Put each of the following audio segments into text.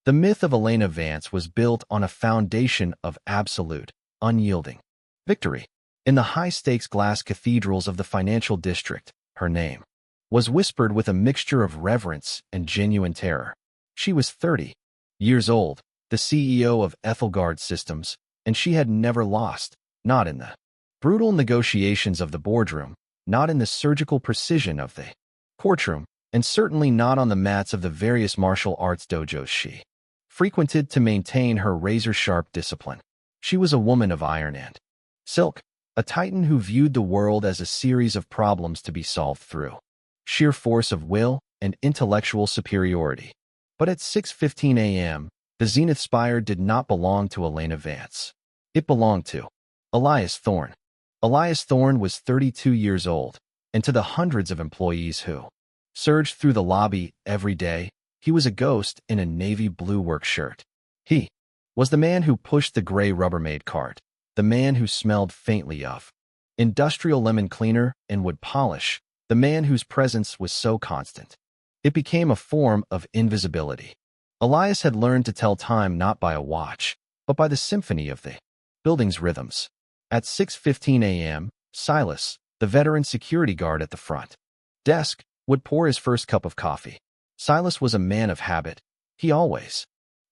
The myth of Elena Vance was built on a foundation of absolute, unyielding victory. In the high-stakes glass cathedrals of the financial district, her name was whispered with a mixture of reverence and genuine terror. She was 30 years old, the CEO of Ethelgard Systems, and she had never lost, not in the brutal negotiations of the boardroom, not in the surgical precision of the courtroom, and certainly not on the mats of the various martial arts dojos she frequented to maintain her razor-sharp discipline. She was a woman of iron and silk, a titan who viewed the world as a series of problems to be solved through sheer force of will and intellectual superiority. But at 6:15 a.m., the Zenith Spire did not belong to Elena Vance. It belonged to Elias Thorne. Elias Thorne was 32 years old, and to the hundreds of employees who surged through the lobby every day, he was a ghost in a navy blue work shirt. He was the man who pushed the gray Rubbermaid cart, the man who smelled faintly of industrial lemon cleaner and wood polish, the man whose presence was so constant it became a form of invisibility. Elias had learned to tell time not by a watch, but by the symphony of the building's rhythms. At 6:15 a.m., Silas, the veteran security guard at the front desk, would pour his first cup of coffee. Silas was a man of habit. He always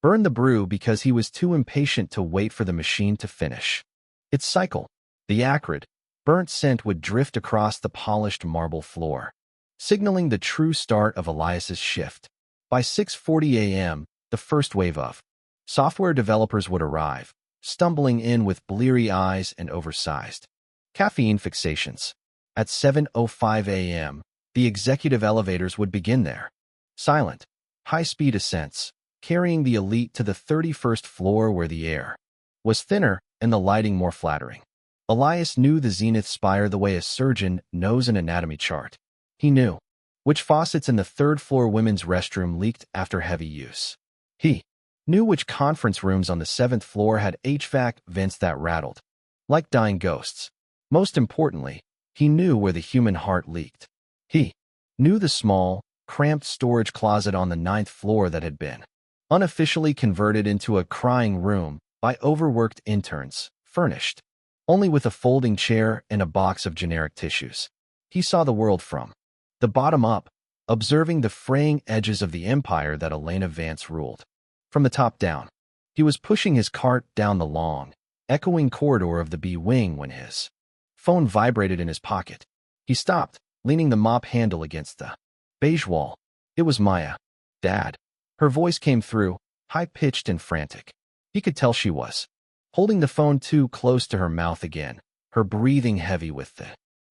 burned the brew because he was too impatient to wait for the machine to finish its cycle. The acrid, burnt scent would drift across the polished marble floor, signaling the true start of Elias's shift. By 6:40 a.m., the first wave of software developers would arrive, stumbling in with bleary eyes and oversized caffeine fixations. At 7:05 a.m., the executive elevators would begin their silent, high-speed ascents, carrying the elite to the 31st floor where the air was thinner and the lighting more flattering. Elias knew the Zenith Spire the way a surgeon knows an anatomy chart. He knew which faucets in the third-floor women's restroom leaked after heavy use. He knew which conference rooms on the 7th floor had HVAC vents that rattled like dying ghosts. Most importantly, he knew where the human heart leaked. He knew the small, cramped storage closet on the 9th floor that had been unofficially converted into a crying room by overworked interns, furnished only with a folding chair and a box of generic tissues. He saw the world from the bottom up, observing the fraying edges of the empire that Elena Vance ruled. From the top down, he was pushing his cart down the long, echoing corridor of the B wing when his phone vibrated in his pocket. He stopped, leaning the mop handle against the beige wall. It was Maya. Dad. Her voice came through, high-pitched and frantic. He could tell she was holding the phone too close to her mouth again, her breathing heavy with the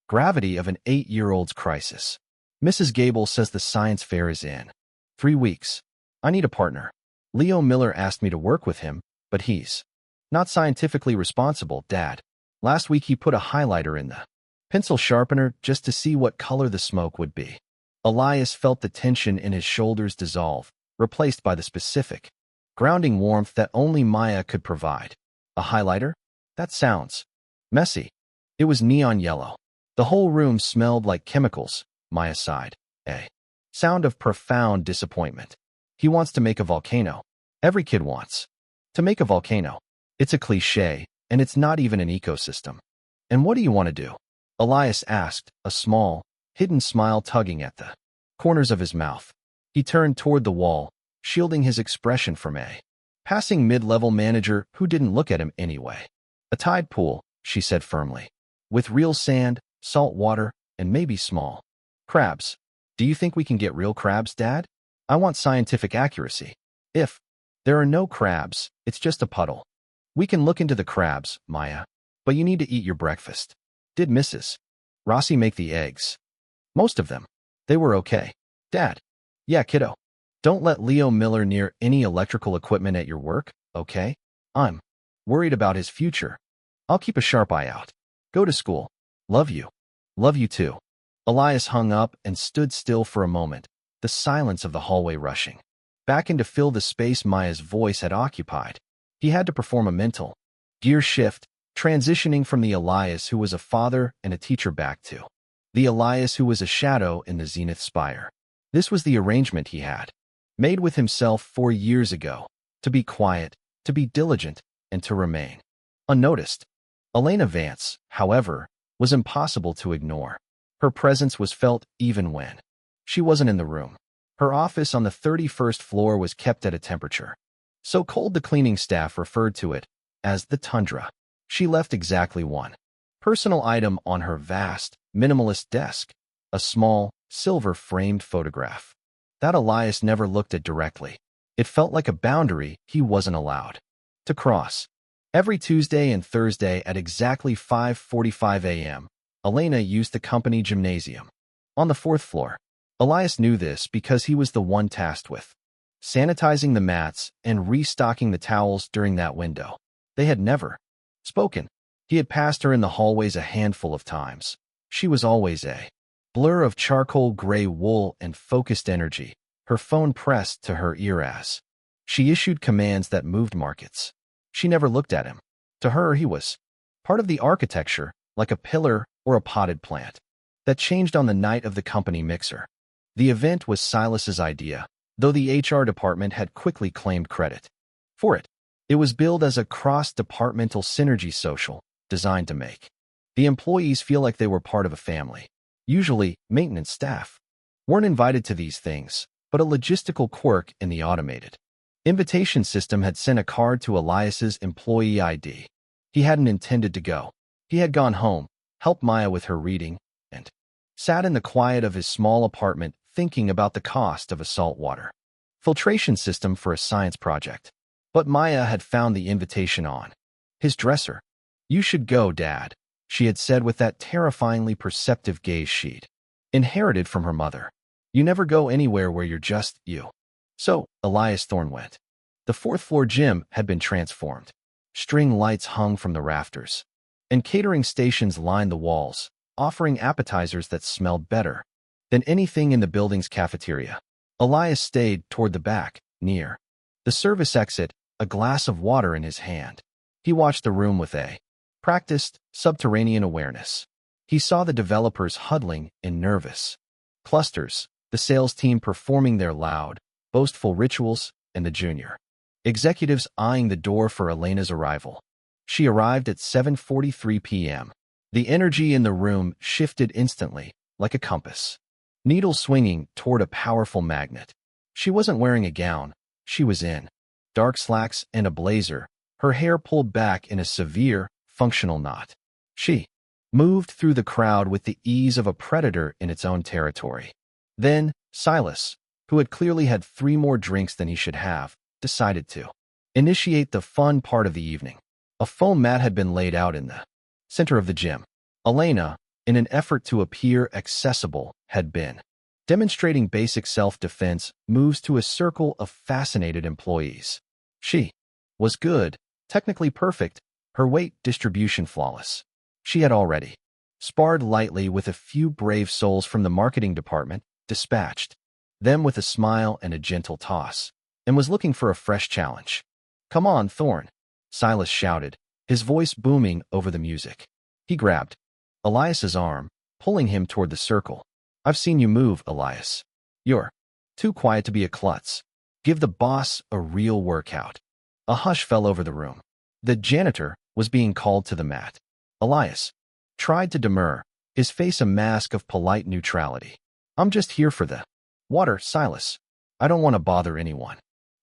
gravity of an 8-year-old's crisis. Mrs. Gable says the science fair is in 3 weeks. I need a partner. Leo Miller asked me to work with him, but he's not scientifically responsible, Dad. Last week he put a highlighter in the pencil sharpener just to see what color the smoke would be. Elias felt the tension in his shoulders dissolve, replaced by the specific, grounding warmth that only Maya could provide. A highlighter? That sounds messy. It was neon yellow. The whole room smelled like chemicals, Maya sighed. A sound of profound disappointment. He wants to make a volcano. Every kid wants to make a volcano. It's a cliché, and it's not even an ecosystem. And what do you want to do? Elias asked, a small, hidden smile tugging at the corners of his mouth. He turned toward the wall, shielding his expression from a passing mid-level manager who didn't look at him anyway. A tide pool, she said firmly. With real sand, salt water, and maybe small crabs. Do you think we can get real crabs, Dad? I want scientific accuracy. If there are no crabs, it's just a puddle. We can look into the crabs, Maya. But you need to eat your breakfast. Did Mrs. Rossi make the eggs? Most of them. They were okay. Dad. Yeah, kiddo. Don't let Leo Miller near any electrical equipment at your work, okay? I'm worried about his future. I'll keep a sharp eye out. Go to school. Love you. Love you too. Elias hung up and stood still for a moment, the silence of the hallway rushing back in to fill the space Maya's voice had occupied. He had to perform a mental gear shift, transitioning from the Elias who was a father and a teacher back to the Elias who was a shadow in the Zenith Spire. This was the arrangement he had Made with himself 4 years ago, to be quiet, to be diligent, and to remain unnoticed. Elena Vance, however, was impossible to ignore. Her presence was felt even when she wasn't in the room. Her office on the 31st floor was kept at a temperature so cold the cleaning staff referred to it as the tundra. She left exactly one personal item on her vast, minimalist desk, a small, silver-framed photograph that Elias never looked at directly. It felt like a boundary he wasn't allowed to cross. Every Tuesday and Thursday at exactly 5:45 a.m., Elena used the company gymnasium on the 4th floor. Elias knew this because he was the one tasked with sanitizing the mats and restocking the towels during that window. They had never spoken. He had passed her in the hallways a handful of times. She was always a blur of charcoal gray wool and focused energy, her phone pressed to her ear as she issued commands that moved markets. She never looked at him. To her, he was part of the architecture, like a pillar or a potted plant, that changed on the night of the company mixer. The event was Silas's idea, though the HR department had quickly claimed credit for it. It was billed as a cross-departmental synergy social, designed to make the employees feel like they were part of a family. Usually, maintenance staff weren't invited to these things, but a logistical quirk in the automated invitation system had sent a card to Elias's employee ID. He hadn't intended to go. He had gone home, helped Maya with her reading, and sat in the quiet of his small apartment thinking about the cost of a saltwater filtration system for a science project. But Maya had found the invitation on his dresser. "You should go, Dad," she had said with that terrifyingly perceptive gaze she'd inherited from her mother. "You never go anywhere where you're just you." So, Elias Thorne went. The 4th floor gym had been transformed. String lights hung from the rafters, and catering stations lined the walls, offering appetizers that smelled better than anything in the building's cafeteria. Elias stayed toward the back, near the service exit, a glass of water in his hand. He watched the room with a practiced, subterranean awareness. He saw the developers huddling in nervous clusters, the sales team performing their loud, boastful rituals, and the junior executives eyeing the door for Elena's arrival. She arrived at 7:43 p.m. The energy in the room shifted instantly, like a compass needle swinging toward a powerful magnet. She wasn't wearing a gown. She was in dark slacks and a blazer, her hair pulled back in a severe, functional knot. She moved through the crowd with the ease of a predator in its own territory. Then, Silas, who had clearly had 3 more drinks than he should have, decided to initiate the fun part of the evening. A foam mat had been laid out in the center of the gym. Elena, in an effort to appear accessible, had been demonstrating basic self-defense moves to a circle of fascinated employees. She was good, technically perfect, her weight distribution flawless. She had already sparred lightly with a few brave souls from the marketing department, dispatched them with a smile and a gentle toss, and was looking for a fresh challenge. "Come on, Thorne," Silas shouted, his voice booming over the music. He grabbed Elias's arm, pulling him toward the circle. "I've seen you move, Elias. You're too quiet to be a klutz. Give the boss a real workout." A hush fell over the room. The janitor was being called to the mat. Elias tried to demur, his face a mask of polite neutrality. "I'm just here for the water, Silas. I don't want to bother anyone."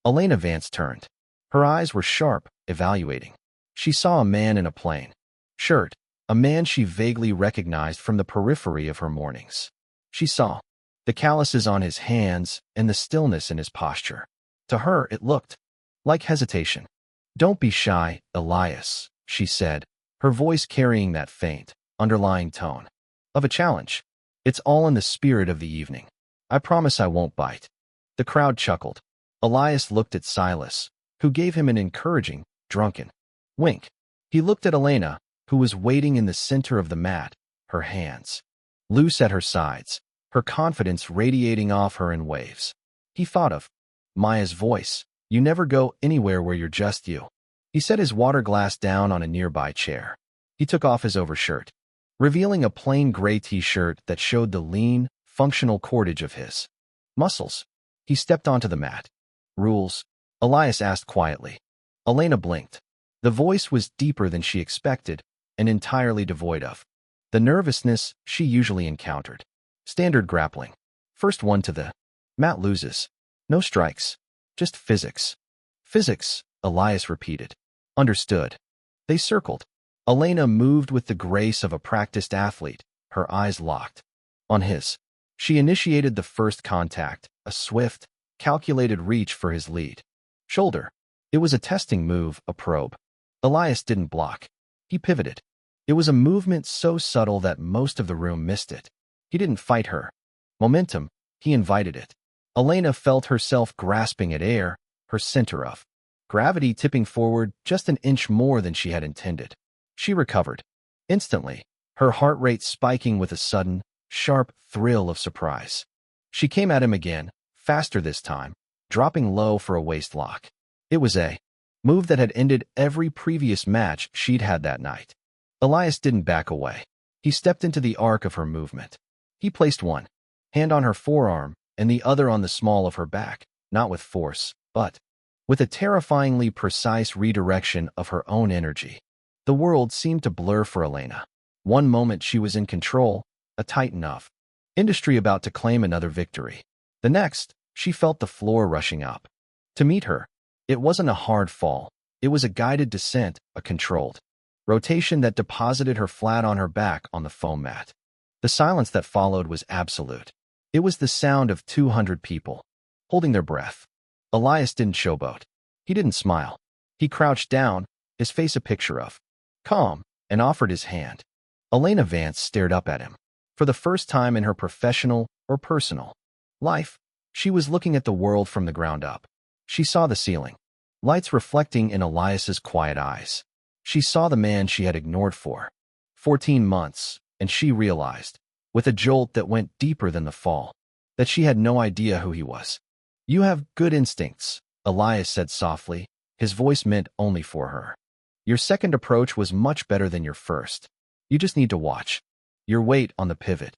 Elena Vance turned. Her eyes were sharp, evaluating. She saw a man in a plain shirt, a man she vaguely recognized from the periphery of her mornings. She saw the calluses on his hands and the stillness in his posture. To her, it looked like hesitation. "Don't be shy, Elias," she said, her voice carrying that faint, underlying tone of a challenge. "It's all in the spirit of the evening. I promise I won't bite." The crowd chuckled. Elias looked at Silas, who gave him an encouraging, drunken wink. He looked at Elena, who was waiting in the center of the mat, her hands loose at her sides, her confidence radiating off her in waves. He thought of Maya's voice. "You never go anywhere where you're just you." He set his water glass down on a nearby chair. He took off his overshirt, revealing a plain gray t-shirt that showed the lean, functional cordage of his muscles. He stepped onto the mat. Rules? Elias asked quietly. Elena blinked. The voice was deeper than she expected, and entirely devoid of the nervousness she usually encountered. Standard grappling. First one to the mat loses. No strikes. Just physics. Physics, Elias repeated. Understood. They circled. Elena moved with the grace of a practiced athlete, her eyes locked on his. She initiated the first contact, a swift, calculated reach for his lead shoulder. It was a testing move, a probe. Elias didn't block. He pivoted. It was a movement so subtle that most of the room missed it. He didn't fight her. Momentum, he invited it. Elena felt herself grasping at air, her center of gravity tipping forward just an inch more than she had intended. She recovered. Instantly, her heart rate spiking with a sudden, sharp thrill of surprise. She came at him again, faster this time, dropping low for a waist lock. It was a move that had ended every previous match she'd had that night. Elias didn't back away. He stepped into the arc of her movement. He placed one hand on her forearm and the other on the small of her back, not with force, but with a terrifyingly precise redirection of her own energy. The world seemed to blur for Elena. One moment she was in control, a titan of industry about to claim another victory. The next, she felt the floor rushing up. To meet her, it wasn't a hard fall. It was a guided descent, a controlled rotation that deposited her flat on her back on the foam mat. The silence that followed was absolute. It was the sound of 200 people holding their breath. Elias didn't showboat. He didn't smile. He crouched down, his face a picture of calm, and offered his hand. Elena Vance stared up at him. For the first time in her professional or personal life, she was looking at the world from the ground up. She saw the ceiling, lights reflecting in Elias's quiet eyes. She saw the man she had ignored for 14 months, and she realized, with a jolt that went deeper than the fall, that she had no idea who he was. You have good instincts, Elias said softly, his voice meant only for her. Your second approach was much better than your first. You just need to watch your weight on the pivot.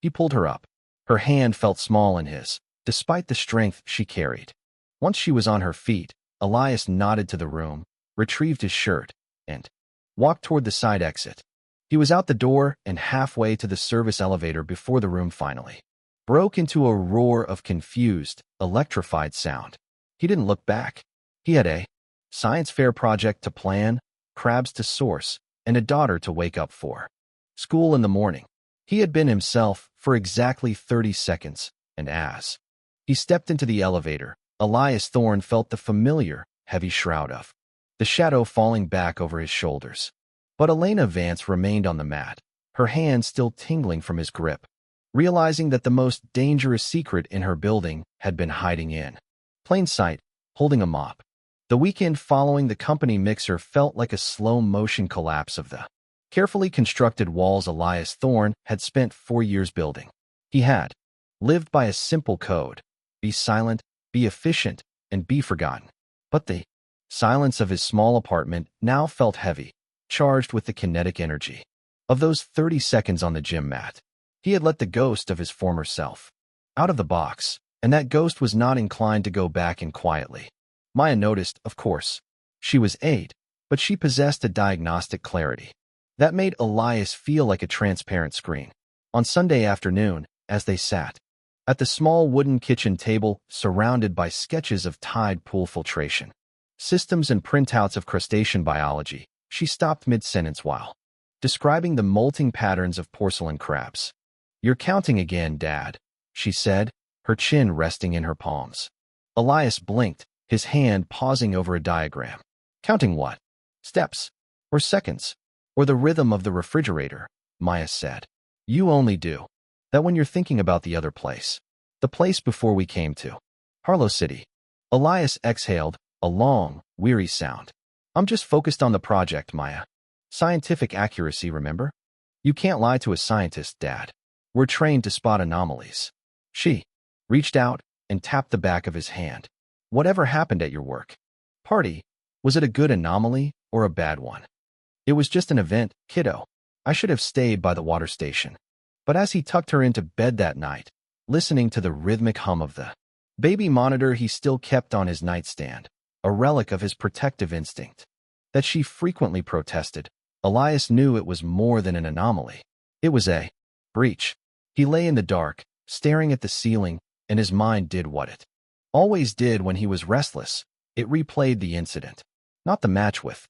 He pulled her up. Her hand felt small in his, despite the strength she carried. Once she was on her feet, Elias nodded to the room, retrieved his shirt, and walked toward the side exit. He was out the door and halfway to the service elevator before the room finally broke into a roar of confused, electrified sound. He didn't look back. He had a science fair project to plan, crabs to source, and a daughter to wake up for. School in the morning. He had been himself for exactly 30 seconds, and as he stepped into the elevator, Elias Thorne felt the familiar, heavy shroud of the shadow falling back over his shoulders. But Elena Vance remained on the mat, her hand still tingling from his grip, realizing that the most dangerous secret in her building had been hiding in plain sight, holding a mop. The weekend following the company mixer felt like a slow-motion collapse of the carefully constructed walls Elias Thorne had spent 4 years building. He had lived by a simple code: be silent, be efficient, and be forgotten. But the silence of his small apartment now felt heavy, charged with the kinetic energy of those 30 seconds on the gym mat. He had let the ghost of his former self out of the box, and that ghost was not inclined to go back in quietly. Maya noticed, of course. She was 8, but she possessed a diagnostic clarity that made Elias feel like a transparent screen. On Sunday afternoon, as they sat at the small wooden kitchen table surrounded by sketches of tide pool filtration systems and printouts of crustacean biology, she stopped mid-sentence while describing the molting patterns of porcelain crabs. You're counting again, Dad, she said, her chin resting in her palms. Elias blinked, his hand pausing over a diagram. Counting what? Steps? Or seconds? Or the rhythm of the refrigerator? Maya said. You only do that when you're thinking about the other place. The place before we came to. Harlow City. Elias exhaled, a long, weary sound. I'm just focused on the project, Maya. Scientific accuracy, remember? You can't lie to a scientist, Dad. We're trained to spot anomalies. She reached out and tapped the back of his hand. Whatever happened at your work party, was it a good anomaly or a bad one? It was just an event, kiddo. I should have stayed by the water station. But as he tucked her into bed that night, listening to the rhythmic hum of the Baby monitor he still kept on his nightstand, a relic of his protective instinct. That she frequently protested, Elias knew it was more than an anomaly. It was a breach. He lay in the dark, staring at the ceiling, and his mind did what it always did when he was restless. It replayed the incident. Not the match with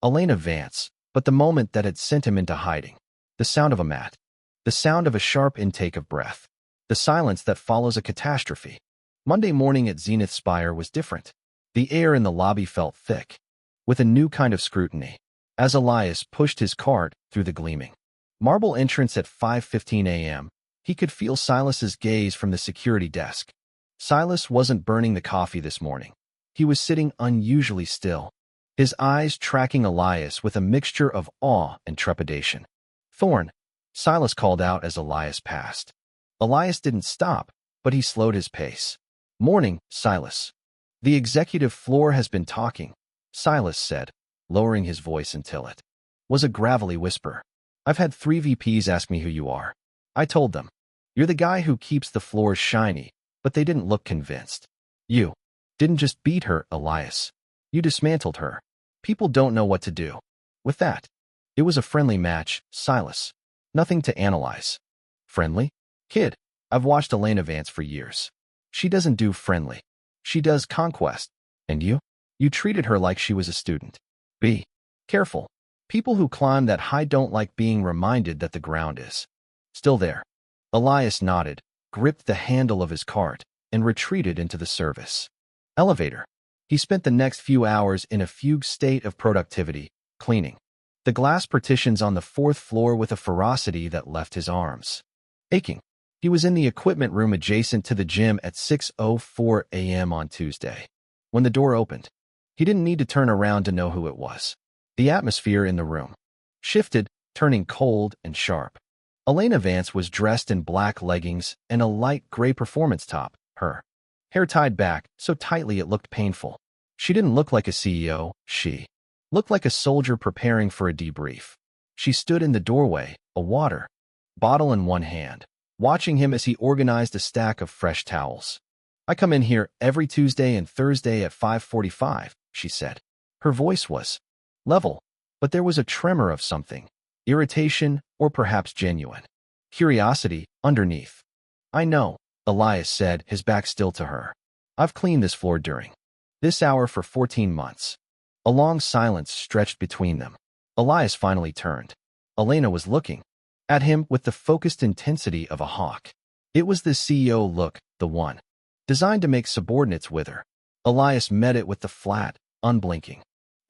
Elena Vance, but the moment that had sent him into hiding. The sound of a mat. The sound of a sharp intake of breath. The silence that follows a catastrophe. Monday morning at Zenith Spire was different. The air in the lobby felt thick, with a new kind of scrutiny, as Elias pushed his cart through the gleaming marble entrance at 5:15 a.m. He could feel Silas's gaze from the security desk. Silas wasn't burning the coffee this morning. He was sitting unusually still, his eyes tracking Elias with a mixture of awe and trepidation. "Thorne," Silas called out as Elias passed. Elias didn't stop, but he slowed his pace. "Morning, Silas." "The executive floor has been talking," Silas said, lowering his voice until it was a gravelly whisper. "I've had 3 VPs ask me who you are. I told them, you're the guy who keeps the floors shiny, but they didn't look convinced. You didn't just beat her, Elias. You dismantled her. People don't know what to do with that." "It was a friendly match, Silas. Nothing to analyze." "Friendly? Kid, I've watched Elena Vance for years. She doesn't do friendly. She does conquest. And you? You treated her like she was a student. Be careful. People who climb that high don't like being reminded that the ground is still there." Elias nodded, gripped the handle of his cart, and retreated into the service elevator. He spent the next few hours in a fugue state of productivity, cleaning the glass partitions on the 4th floor with a ferocity that left his arms aching. He was in the equipment room adjacent to the gym at 6:04 a.m. on Tuesday. When the door opened, he didn't need to turn around to know who it was. The atmosphere in the room shifted, turning cold and sharp. Elena Vance was dressed in black leggings and a light gray performance top, her hair tied back so tightly it looked painful. She didn't look like a CEO, she looked like a soldier preparing for a debrief. She stood in the doorway, a water bottle in one hand, watching him as he organized a stack of fresh towels. "I come in here every Tuesday and Thursday at 5:45, she said. Her voice was level, but there was a tremor of something, irritation or perhaps genuine curiosity underneath. "I know," Elias said, his back still to her. "I've cleaned this floor during this hour for 14 months. A long silence stretched between them. Elias finally turned. Elena was looking at him with the focused intensity of a hawk. It was the CEO look, the one designed to make subordinates wither. Elias met it with the flat, unblinking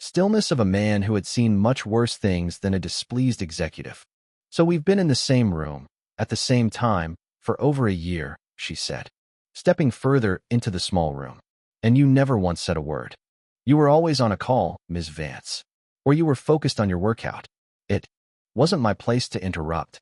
stillness of a man who had seen much worse things than a displeased executive. "So we've been in the same room, at the same time, for over a year," she said, stepping further into the small room. "And you never once said a word. You were always on a call, Ms. Vance. Or you were focused on your workout. It wasn't my place to interrupt.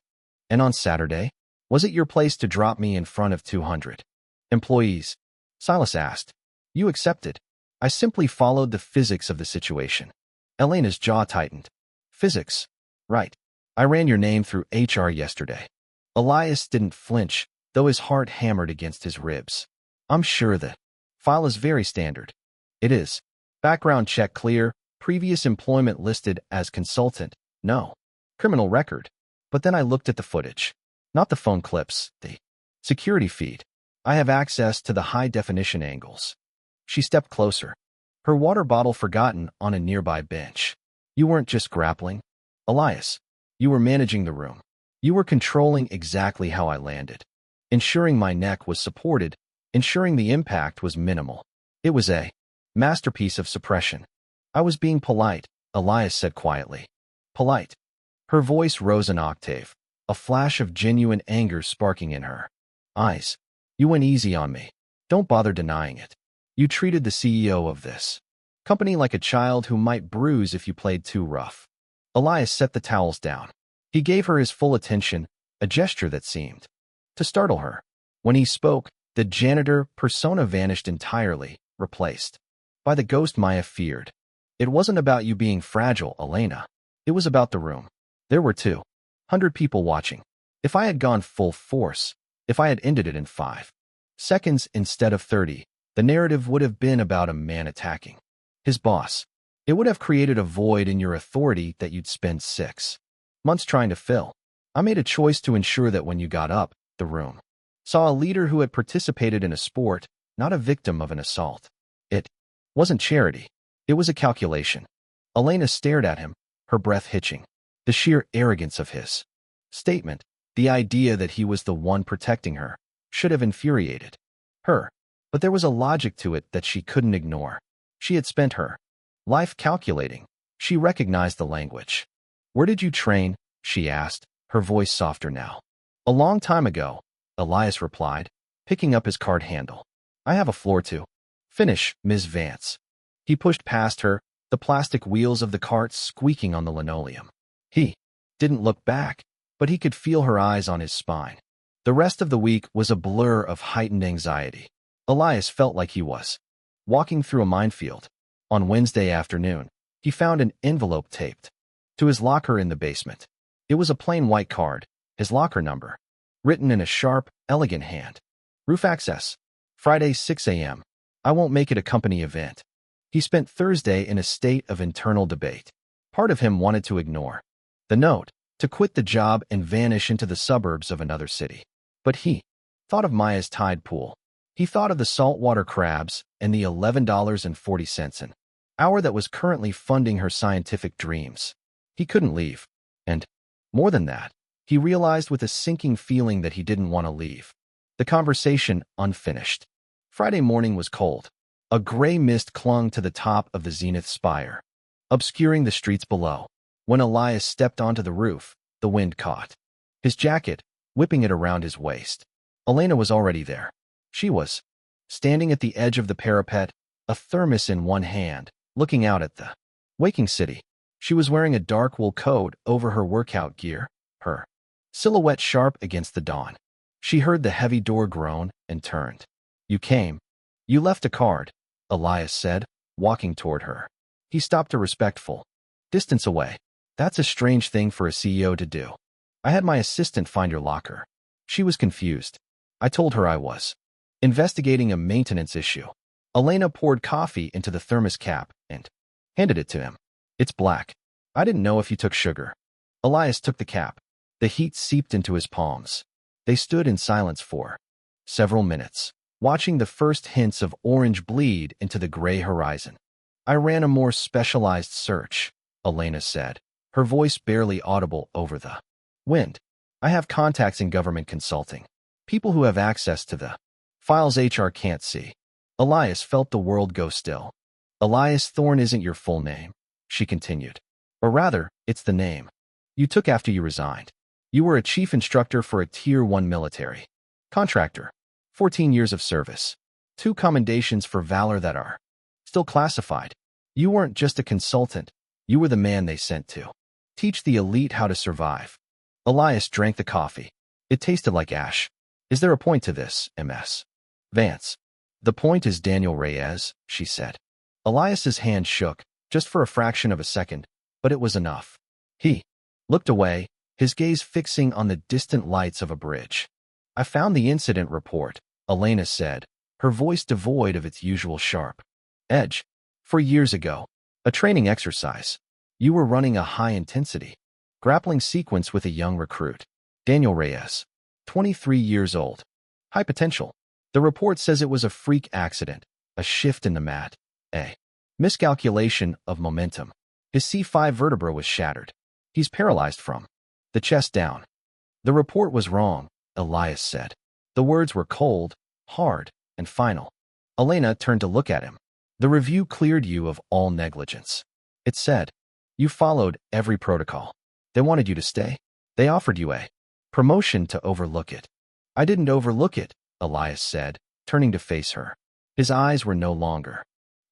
And on Saturday, was it your place to drop me in front of 200 employees?" Silas asked. "You accepted." "I simply followed the physics of the situation." Elena's jaw tightened. "Physics? Right. I ran your name through HR yesterday." Elias didn't flinch, though his heart hammered against his ribs. "I'm sure the file is very standard." "It is. Background check clear, previous employment listed as consultant, no criminal record." But then I looked at the footage. Not the phone clips, the security feed. I have access to the high-definition angles. She stepped closer, her water bottle forgotten on a nearby bench. "You weren't just grappling, Elias. You were managing the room. You were controlling exactly how I landed, ensuring my neck was supported, ensuring the impact was minimal. It was a masterpiece of suppression." "I was being polite," Elias said quietly. "Polite?" Her voice rose an octave, a flash of genuine anger sparking in her eyes. "You went easy on me. Don't bother denying it. You treated the CEO of this company like a child who might bruise if you played too rough." Elias set the towels down. He gave her his full attention, a gesture that seemed to startle her. When he spoke, the janitor persona vanished entirely, replaced by the ghost Maya feared. "It wasn't about you being fragile, Elena. It was about the room. There were 200 people watching. If I had gone full force, if I had ended it in 5 Seconds instead of 30, the narrative would have been about a man attacking his boss. It would have created a void in your authority that you'd spend 6 months trying to fill. I made a choice to ensure that when you got up, the room saw a leader who had participated in a sport, not a victim of an assault. It wasn't charity. It was a calculation. Elena stared at him, her breath hitching. The sheer arrogance of his statement, the idea that he was the one protecting her, should have infuriated her. But there was a logic to it that she couldn't ignore. She had spent her life calculating. She recognized the language. "Where did you train?" she asked, her voice softer now. "A long time ago," Elias replied, picking up his card handle. "I have a floor to finish, Ms. Vance." He pushed past her, the plastic wheels of the cart squeaking on the linoleum. He didn't look back, but he could feel her eyes on his spine. The rest of the week was a blur of heightened anxiety. Elias felt like he was walking through a minefield. On Wednesday afternoon, he found an envelope taped to his locker in the basement. It was a plain white card, his locker number, written in a sharp, elegant hand. "Roof access. Friday 6 a.m. I won't make it a company event." He spent Thursday in a state of internal debate. Part of him wanted to ignore the note, to quit the job and vanish into the suburbs of another city. But he thought of Maya's tide pool. He thought of the saltwater crabs and the $11.40 an hour that was currently funding her scientific dreams. He couldn't leave. And, more than that, he realized with a sinking feeling that he didn't want to leave. The conversation unfinished. Friday morning was cold. A gray mist clung to the top of the zenith spire, obscuring the streets below. When Elias stepped onto the roof, the wind caught his jacket, whipping it around his waist. Elena was already there. She was standing at the edge of the parapet, a thermos in one hand, looking out at the waking city. She was wearing a dark wool coat over her workout gear, her silhouette sharp against the dawn. She heard the heavy door groan and turned. "You came. You left a card," Elias said, walking toward her. He stopped a respectful distance away. "That's a strange thing for a CEO to do. I had my assistant find your locker." She was confused. "I told her I was investigating a maintenance issue." Elena poured coffee into the thermos cap and handed it to him. "It's black. I didn't know if you took sugar." Elias took the cap. The heat seeped into his palms. They stood in silence for several minutes, watching the first hints of orange bleed into the gray horizon. "I ran a more specialized search," Elena said, her voice barely audible over the wind. "I have contacts in government consulting, people who have access to the files HR can't see." Elias felt the world go still. "Elias Thorne isn't your full name," she continued. "Or rather, it's the name you took after you resigned. You were a chief instructor for a Tier 1 military contractor. 14 years of service. 2 commendations for valor that are still classified. You weren't just a consultant. You were the man they sent to teach the elite how to survive." Elias drank the coffee. It tasted like ash. "Is there a point to this, Ms. Vance?" "The point is Daniel Reyes," she said. Elias's hand shook, just for a fraction of a second, but it was enough. He looked away, his gaze fixing on the distant lights of a bridge. "I found the incident report," Elena said, her voice devoid of its usual sharp edge. "For years ago, a training exercise. You were running a high-intensity grappling sequence with a young recruit. Daniel Reyes, 23 years old. High potential. The report says it was a freak accident, a shift in the mat, a miscalculation of momentum. His C5 vertebra was shattered. He's paralyzed from the chest down." "The report was wrong," Elias said. The words were cold, hard, and final. Elena turned to look at him. "The review cleared you of all negligence. It said, you followed every protocol. They wanted you to stay. They offered you a promotion to overlook it." "I didn't overlook it," Elias said, turning to face her. His eyes were no longer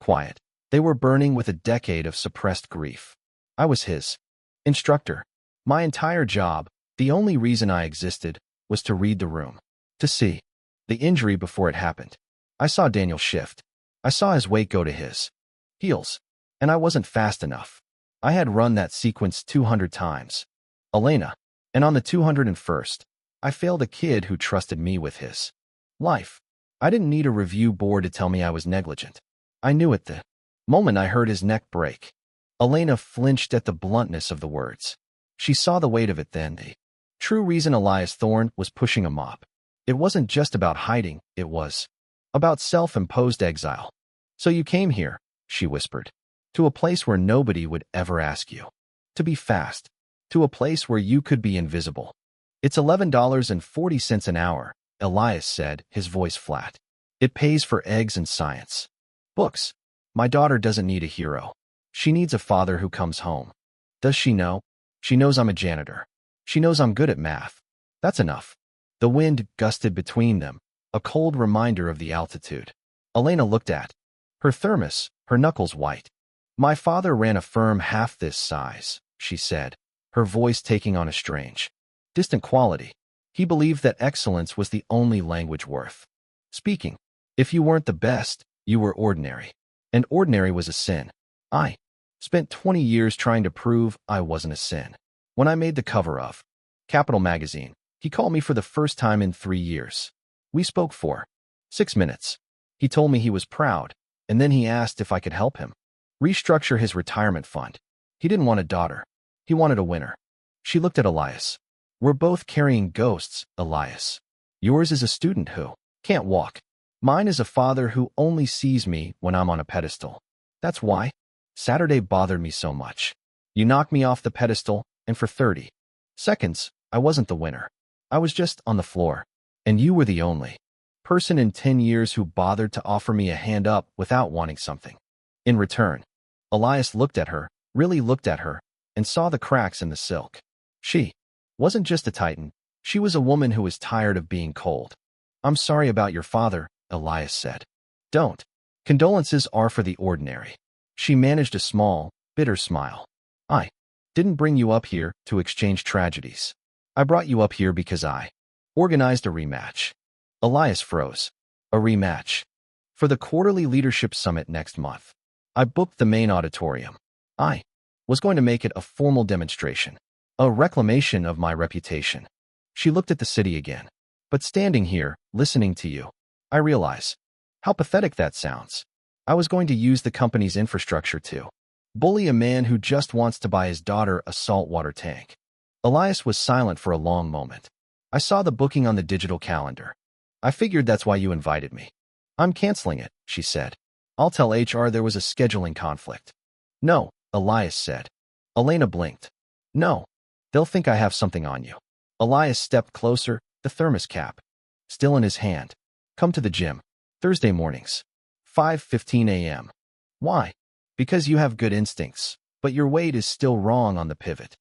quiet. They were burning with a decade of suppressed grief. "I was his instructor. My entire job, the only reason I existed, was to read the room, to see the injury before it happened. I saw Daniel shift. I saw his weight go to his heels, and I wasn't fast enough. I had run that sequence 200 times, Elena, and on the 201st, I failed a kid who trusted me with his life. I didn't need a review board to tell me I was negligent. I knew it the moment I heard his neck break. Elena flinched at the bluntness of the words. She saw the weight of it then. The true reason Elias Thorne was pushing a mop. It wasn't just about hiding, it was about self-imposed exile. So you came here, she whispered, to a place where nobody would ever ask you. To be fast. To a place where you could be invisible. It's $11.40 an hour, Elias said, his voice flat. It pays for eggs and science. Books. My daughter doesn't need a hero. She needs a father who comes home. Does she know? She knows I'm a janitor. She knows I'm good at math. That's enough. The wind gusted between them, a cold reminder of the altitude. Elena looked at her thermos, her knuckles white. My father ran a firm half this size, she said, her voice taking on a strange, distant quality. He believed that excellence was the only language worth speaking. If you weren't the best, you were ordinary. And ordinary was a sin. I spent 20 years trying to prove I wasn't a sin. When I made the cover of Capital magazine, he called me for the first time in 3 years. We spoke for 6 minutes. He told me he was proud, and then he asked if I could help him restructure his retirement fund. He didn't want a daughter. He wanted a winner. She looked at Elias. We're both carrying ghosts, Elias. Yours is a student who can't walk. Mine is a father who only sees me when I'm on a pedestal. That's why Saturday bothered me so much. You knocked me off the pedestal, and for 30 seconds, I wasn't the winner. I was just on the floor, and you were the only person in 10 years who bothered to offer me a hand up without wanting something in return. Elias looked at her, really looked at her, and saw the cracks in the silk. She wasn't just a titan. She was a woman who was tired of being cold. I'm sorry about your father, Elias said. Don't. Condolences are for the ordinary. She managed a small, bitter smile. I didn't bring you up here to exchange tragedies. I brought you up here because I organized a rematch. Elias froze. A rematch. For the quarterly leadership summit next month. I booked the main auditorium. I was going to make it a formal demonstration. A reclamation of my reputation. She looked at the city again. But standing here, listening to you, I realize how pathetic that sounds. I was going to use the company's infrastructure to bully a man who just wants to buy his daughter a saltwater tank. Elias was silent for a long moment. I saw the booking on the digital calendar. I figured that's why you invited me. I'm canceling it, she said. I'll tell HR there was a scheduling conflict. No, Elias said. Elena blinked. No. They'll think I have something on you. Elias stepped closer, the thermos cap still in his hand. Come to the gym. Thursday mornings. 5:15 a.m. Why? Because you have good instincts, but your weight is still wrong on the pivot.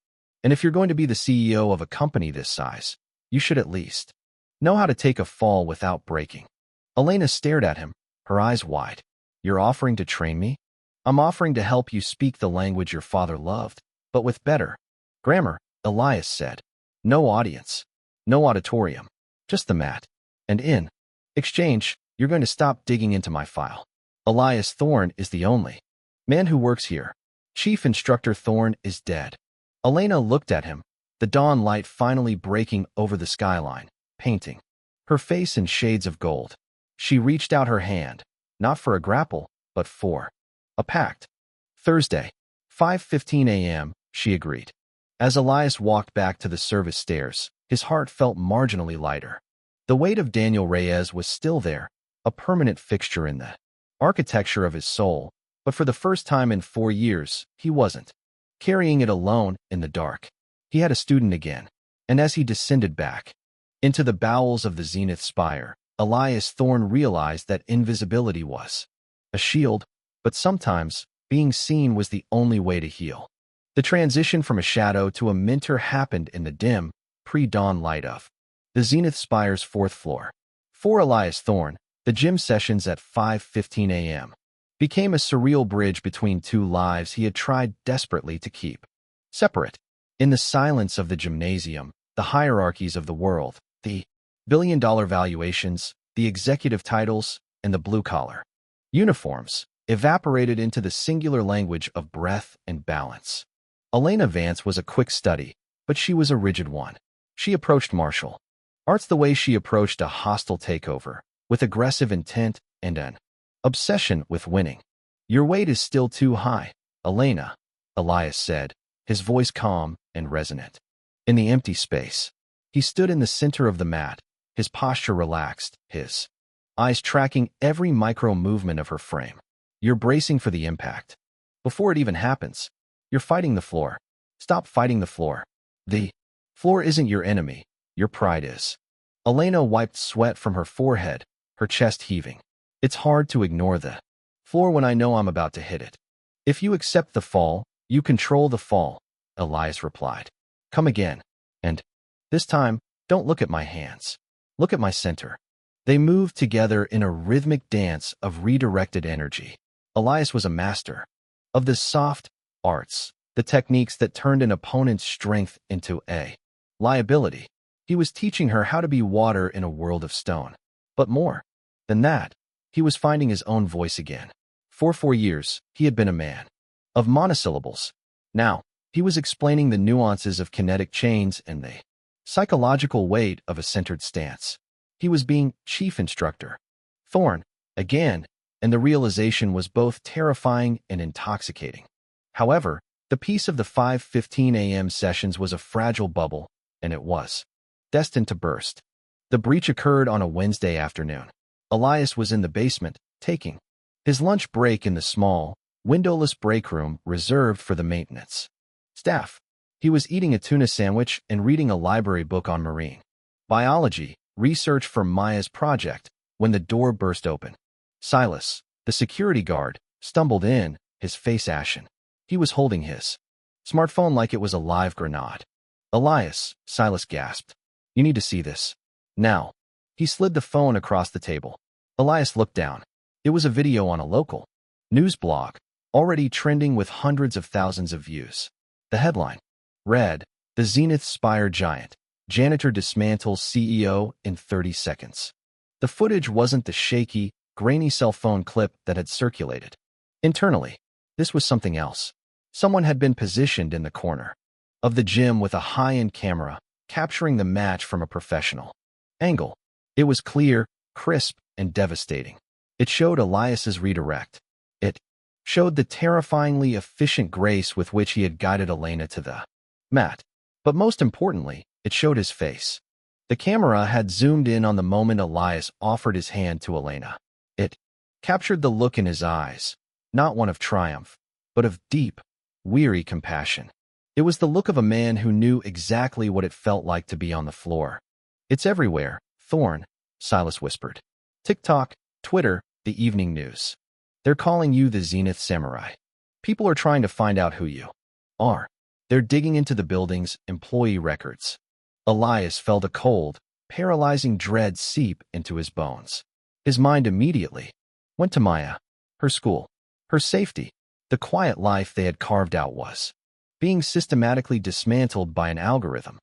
And if you're going to be the CEO of a company this size, you should at least know how to take a fall without breaking. Elena stared at him, her eyes wide. You're offering to train me? I'm offering to help you speak the language your father loved, but with better grammar, Elias said. No audience. No auditorium. Just the mat. And in exchange, you're going to stop digging into my file. Elias Thorne is the only man who works here. Chief Instructor Thorne is dead. Elena looked at him, the dawn light finally breaking over the skyline, painting her face in shades of gold. She reached out her hand, not for a grapple, but for a pact. Thursday, 5:15 a.m., she agreed. As Elias walked back to the service stairs, his heart felt marginally lighter. The weight of Daniel Reyes was still there, a permanent fixture in the architecture of his soul, but for the first time in 4 years, he wasn't carrying it alone in the dark. He had a student again, and as he descended back into the bowels of the zenith spire, Elias Thorne realized that invisibility was a shield, but sometimes being seen was the only way to heal. The transition from a shadow to a mentor happened in the dim, pre-dawn light of the zenith spire's 4th floor. For Elias Thorne, the gym sessions at 5:15 a.m. became a surreal bridge between two lives he had tried desperately to keep separate. In the silence of the gymnasium, the hierarchies of the world, the billion-dollar valuations, the executive titles, and the blue-collar uniforms evaporated into the singular language of breath and balance. Elena Vance was a quick study, but she was a rigid one. She approached martial arts the way she approached a hostile takeover, with aggressive intent and an obsession with winning. Your weight is still too high, Elena, Elias said, his voice calm and resonant. In the empty space, he stood in the center of the mat, his posture relaxed, his eyes tracking every micro-movement of her frame. You're bracing for the impact. Before it even happens, you're fighting the floor. Stop fighting the floor. The floor isn't your enemy, your pride is. Elena wiped sweat from her forehead, her chest heaving. It's hard to ignore the floor when I know I'm about to hit it. If you accept the fall, you control the fall, Elias replied. Come again. And this time, don't look at my hands. Look at my center. They moved together in a rhythmic dance of redirected energy. Elias was a master of the soft arts, the techniques that turned an opponent's strength into a liability. He was teaching her how to be water in a world of stone. But more than that, he was finding his own voice again. For 4 years, he had been a man of monosyllables. Now, he was explaining the nuances of kinetic chains and the psychological weight of a centered stance. He was being chief instructor. Thorn, again, and the realization was both terrifying and intoxicating. However, the peace of the 5:15 a.m. sessions was a fragile bubble, and it was destined to burst. The breach occurred on a Wednesday afternoon. Elias was in the basement, taking his lunch break in the small, windowless break room reserved for the maintenance staff. He was eating a tuna sandwich and reading a library book on marine biology, research for Maya's project, when the door burst open. Silas, the security guard, stumbled in, his face ashen. He was holding his smartphone like it was a live grenade. Elias, Silas gasped. You need to see this. Now. He slid the phone across the table. Elias looked down. It was a video on a local news blog, already trending with hundreds of thousands of views. The headline read, The Zenith Spire Giant. Janitor dismantles CEO in 30 seconds. The footage wasn't the shaky, grainy cell phone clip that had circulated. Internally, this was something else. Someone had been positioned in the corner of the gym with a high-end camera, capturing the match from a professional angle. It was clear, crisp, and devastating. It showed Elias's redirect. It showed the terrifyingly efficient grace with which he had guided Elena to the mat. But most importantly, it showed his face. The camera had zoomed in on the moment Elias offered his hand to Elena. It captured the look in his eyes, not one of triumph, but of deep, weary compassion. It was the look of a man who knew exactly what it felt like to be on the floor. It's everywhere, Thorn, Silas whispered. TikTok, Twitter, the evening news. They're calling you the Zenith Samurai. People are trying to find out who you are. They're digging into the building's employee records. Elias felt a cold, paralyzing dread seep into his bones. His mind immediately went to Maya, her school, her safety. The quiet life they had carved out was being systematically dismantled by an algorithm.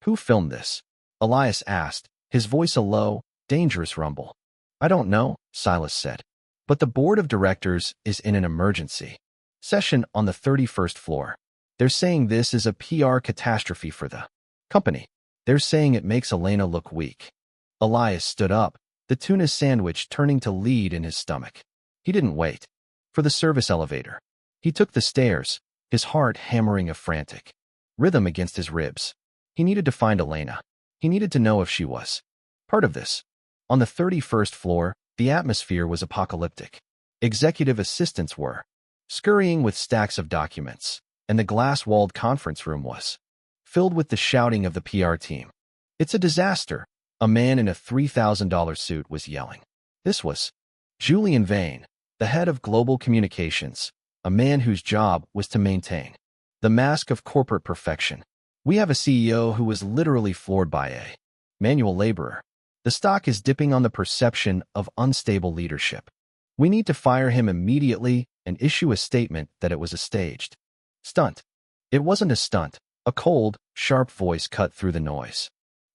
Who filmed this? Elias asked, his voice a low, dangerous rumble. I don't know, Silas said. But the board of directors is in an emergency session on the 31st floor. They're saying this is a PR catastrophe for the company. They're saying it makes Elena look weak. Elias stood up, the tuna sandwich turning to lead in his stomach. He didn't wait for the service elevator. He took the stairs, his heart hammering a frantic rhythm against his ribs. He needed to find Elena. He needed to know if she was part of this. On the 31st floor, the atmosphere was apocalyptic. Executive assistants were scurrying with stacks of documents, and the glass-walled conference room was filled with the shouting of the PR team. It's a disaster, a man in a $3,000 suit was yelling. This was Julian Vane, the head of global communications, a man whose job was to maintain the mask of corporate perfection. We have a CEO who was literally floored by a manual laborer. The stock is dipping on the perception of unstable leadership. We need to fire him immediately and issue a statement that it was a staged stunt. It wasn't a stunt. A cold, sharp voice cut through the noise.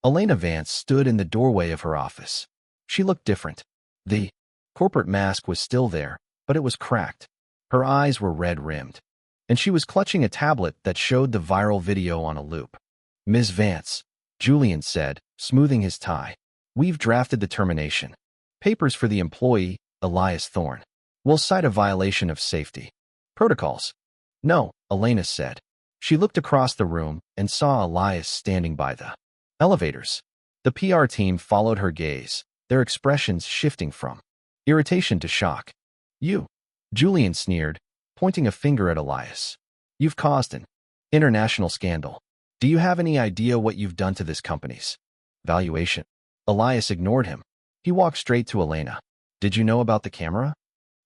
Elena Vance stood in the doorway of her office. She looked different. The corporate mask was still there, but it was cracked. Her eyes were red-rimmed, and she was clutching a tablet that showed the viral video on a loop. Ms. Vance, Julian said, smoothing his tie. We've drafted the termination Papers for the employee, Elias Thorne. We'll cite a violation of safety protocols. No, Elena said. She looked across the room and saw Elias standing by the elevators. The PR team followed her gaze, their expressions shifting from irritation to shock. You, Julian sneered, pointing a finger at Elias. You've caused an international scandal. Do you have any idea what you've done to this company's valuation? Elias ignored him. He walked straight to Elena. Did you know about the camera?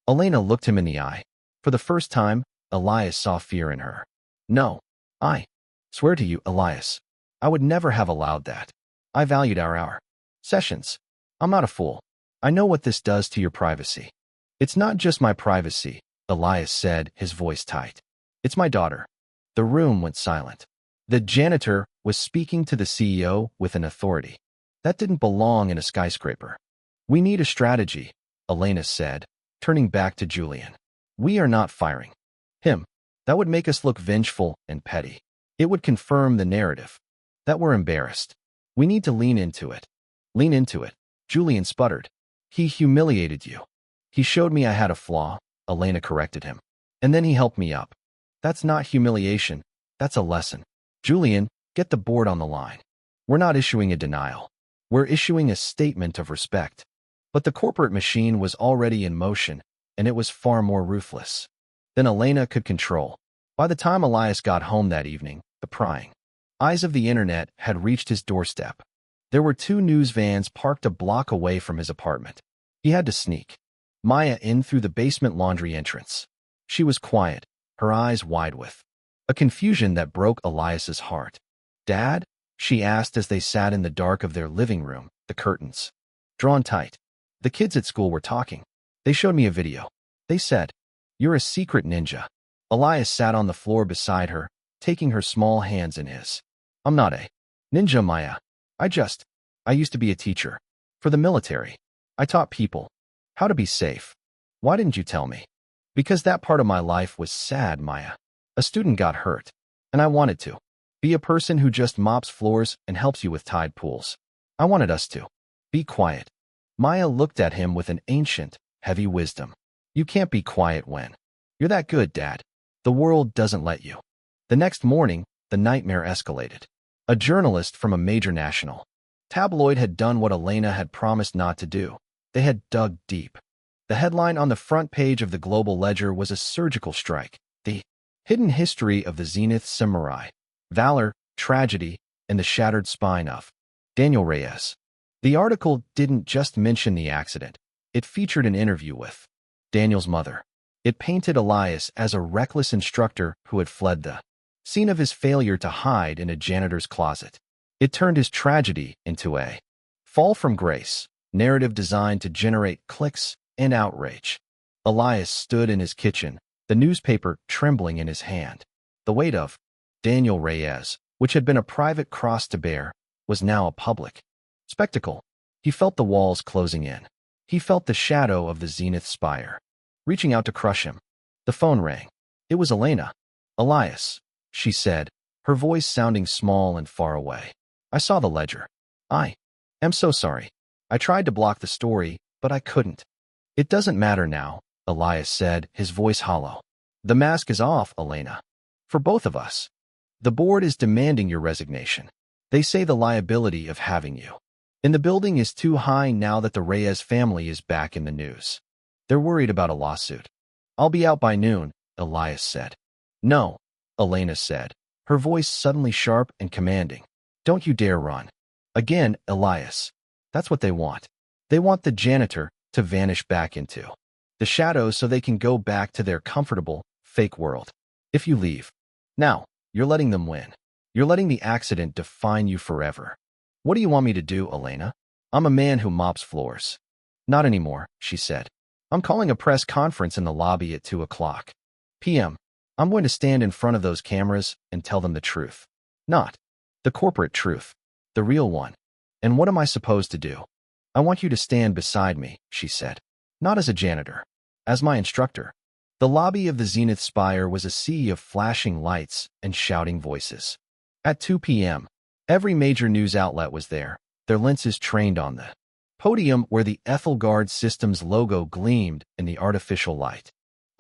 Elena looked him in the eye. For the first time, Elias saw fear in her. No, I swear to you, Elias, I would never have allowed that. I valued our sessions. I'm not a fool. I know what this does to your privacy. It's not just my privacy, Elias said, his voice tight. It's my daughter. The room went silent. The janitor was speaking to the CEO with an authority that didn't belong in a skyscraper. We need a strategy, Elena said, turning back to Julian. We are not firing him. That would make us look vengeful and petty. It would confirm the narrative that we're embarrassed. We need to lean into it. Lean into it, Julian sputtered. He humiliated you. He showed me I had a flaw, Elena corrected him. And then he helped me up. That's not humiliation. That's a lesson. Julian, get the board on the line. We're not issuing a denial. We're issuing a statement of respect. But the corporate machine was already in motion, and it was far more ruthless than Elena could control. By the time Elias got home that evening, the prying eyes of the internet had reached his doorstep. There were 2 news vans parked a block away from his apartment. He had to sneak Maya in through the basement laundry entrance. She was quiet, her eyes wide with a confusion that broke Elias's heart. Dad? She asked as they sat in the dark of their living room, the curtains drawn tight. The kids at school were talking. They showed me a video. They said, "You're a secret ninja." Elias sat on the floor beside her, taking her small hands in his. I'm not a ninja, Maya. I used to be a teacher. For the military. I taught people how to be safe. Why didn't you tell me? Because that part of my life was sad, Maya. A student got hurt, and I wanted to be a person who just mops floors and helps you with tide pools. I wanted us to be quiet. Maya looked at him with an ancient, heavy wisdom. You can't be quiet when you're that good, Dad. The world doesn't let you. The next morning, the nightmare escalated. A journalist from a major national tabloid had done what Elena had promised not to do. They had dug deep. The headline on the front page of the Global Ledger was a surgical strike. The hidden history of the Zenith Samurai. Valor, tragedy, and the shattered spine of Daniel Reyes. The article didn't just mention the accident. It featured an interview with Daniel's mother. It painted Elias as a reckless instructor who had fled the scene of his failure to hide in a janitor's closet. It turned his tragedy into a fall from grace narrative designed to generate clicks and outrage. Elias stood in his kitchen, the newspaper trembling in his hand. The weight of Daniel Reyes, which had been a private cross to bear, was now a public spectacle. He felt the walls closing in. He felt the shadow of the zenith spire, reaching out to crush him. The phone rang. It was Elena. Elias, she said, her voice sounding small and far away. I saw the ledger. I am so sorry. I tried to block the story, but I couldn't. It doesn't matter now, Elias said, his voice hollow. The mask is off, Elena. For both of us. The board is demanding your resignation. They say the liability of having you in the building is too high now that the Reyes family is back in the news. They're worried about a lawsuit. I'll be out by noon, Elias said. No, Elena said, her voice suddenly sharp and commanding. Don't you dare run. Again, Elias. That's what they want. They want the janitor to vanish back into the shadows so they can go back to their comfortable, fake world. If you leave now, you're letting them win. You're letting the accident define you forever. What do you want me to do, Elena? I'm a man who mops floors. Not anymore, she said. I'm calling a press conference in the lobby at 2:00 p.m. I'm going to stand in front of those cameras and tell them the truth. Not the corporate truth, the real one. And what am I supposed to do? I want you to stand beside me, she said. Not as a janitor. As my instructor. The lobby of the Zenith Spire was a sea of flashing lights and shouting voices. At 2 p.m., every major news outlet was there, their lenses trained on the podium where the Ethelgard Systems logo gleamed in the artificial light.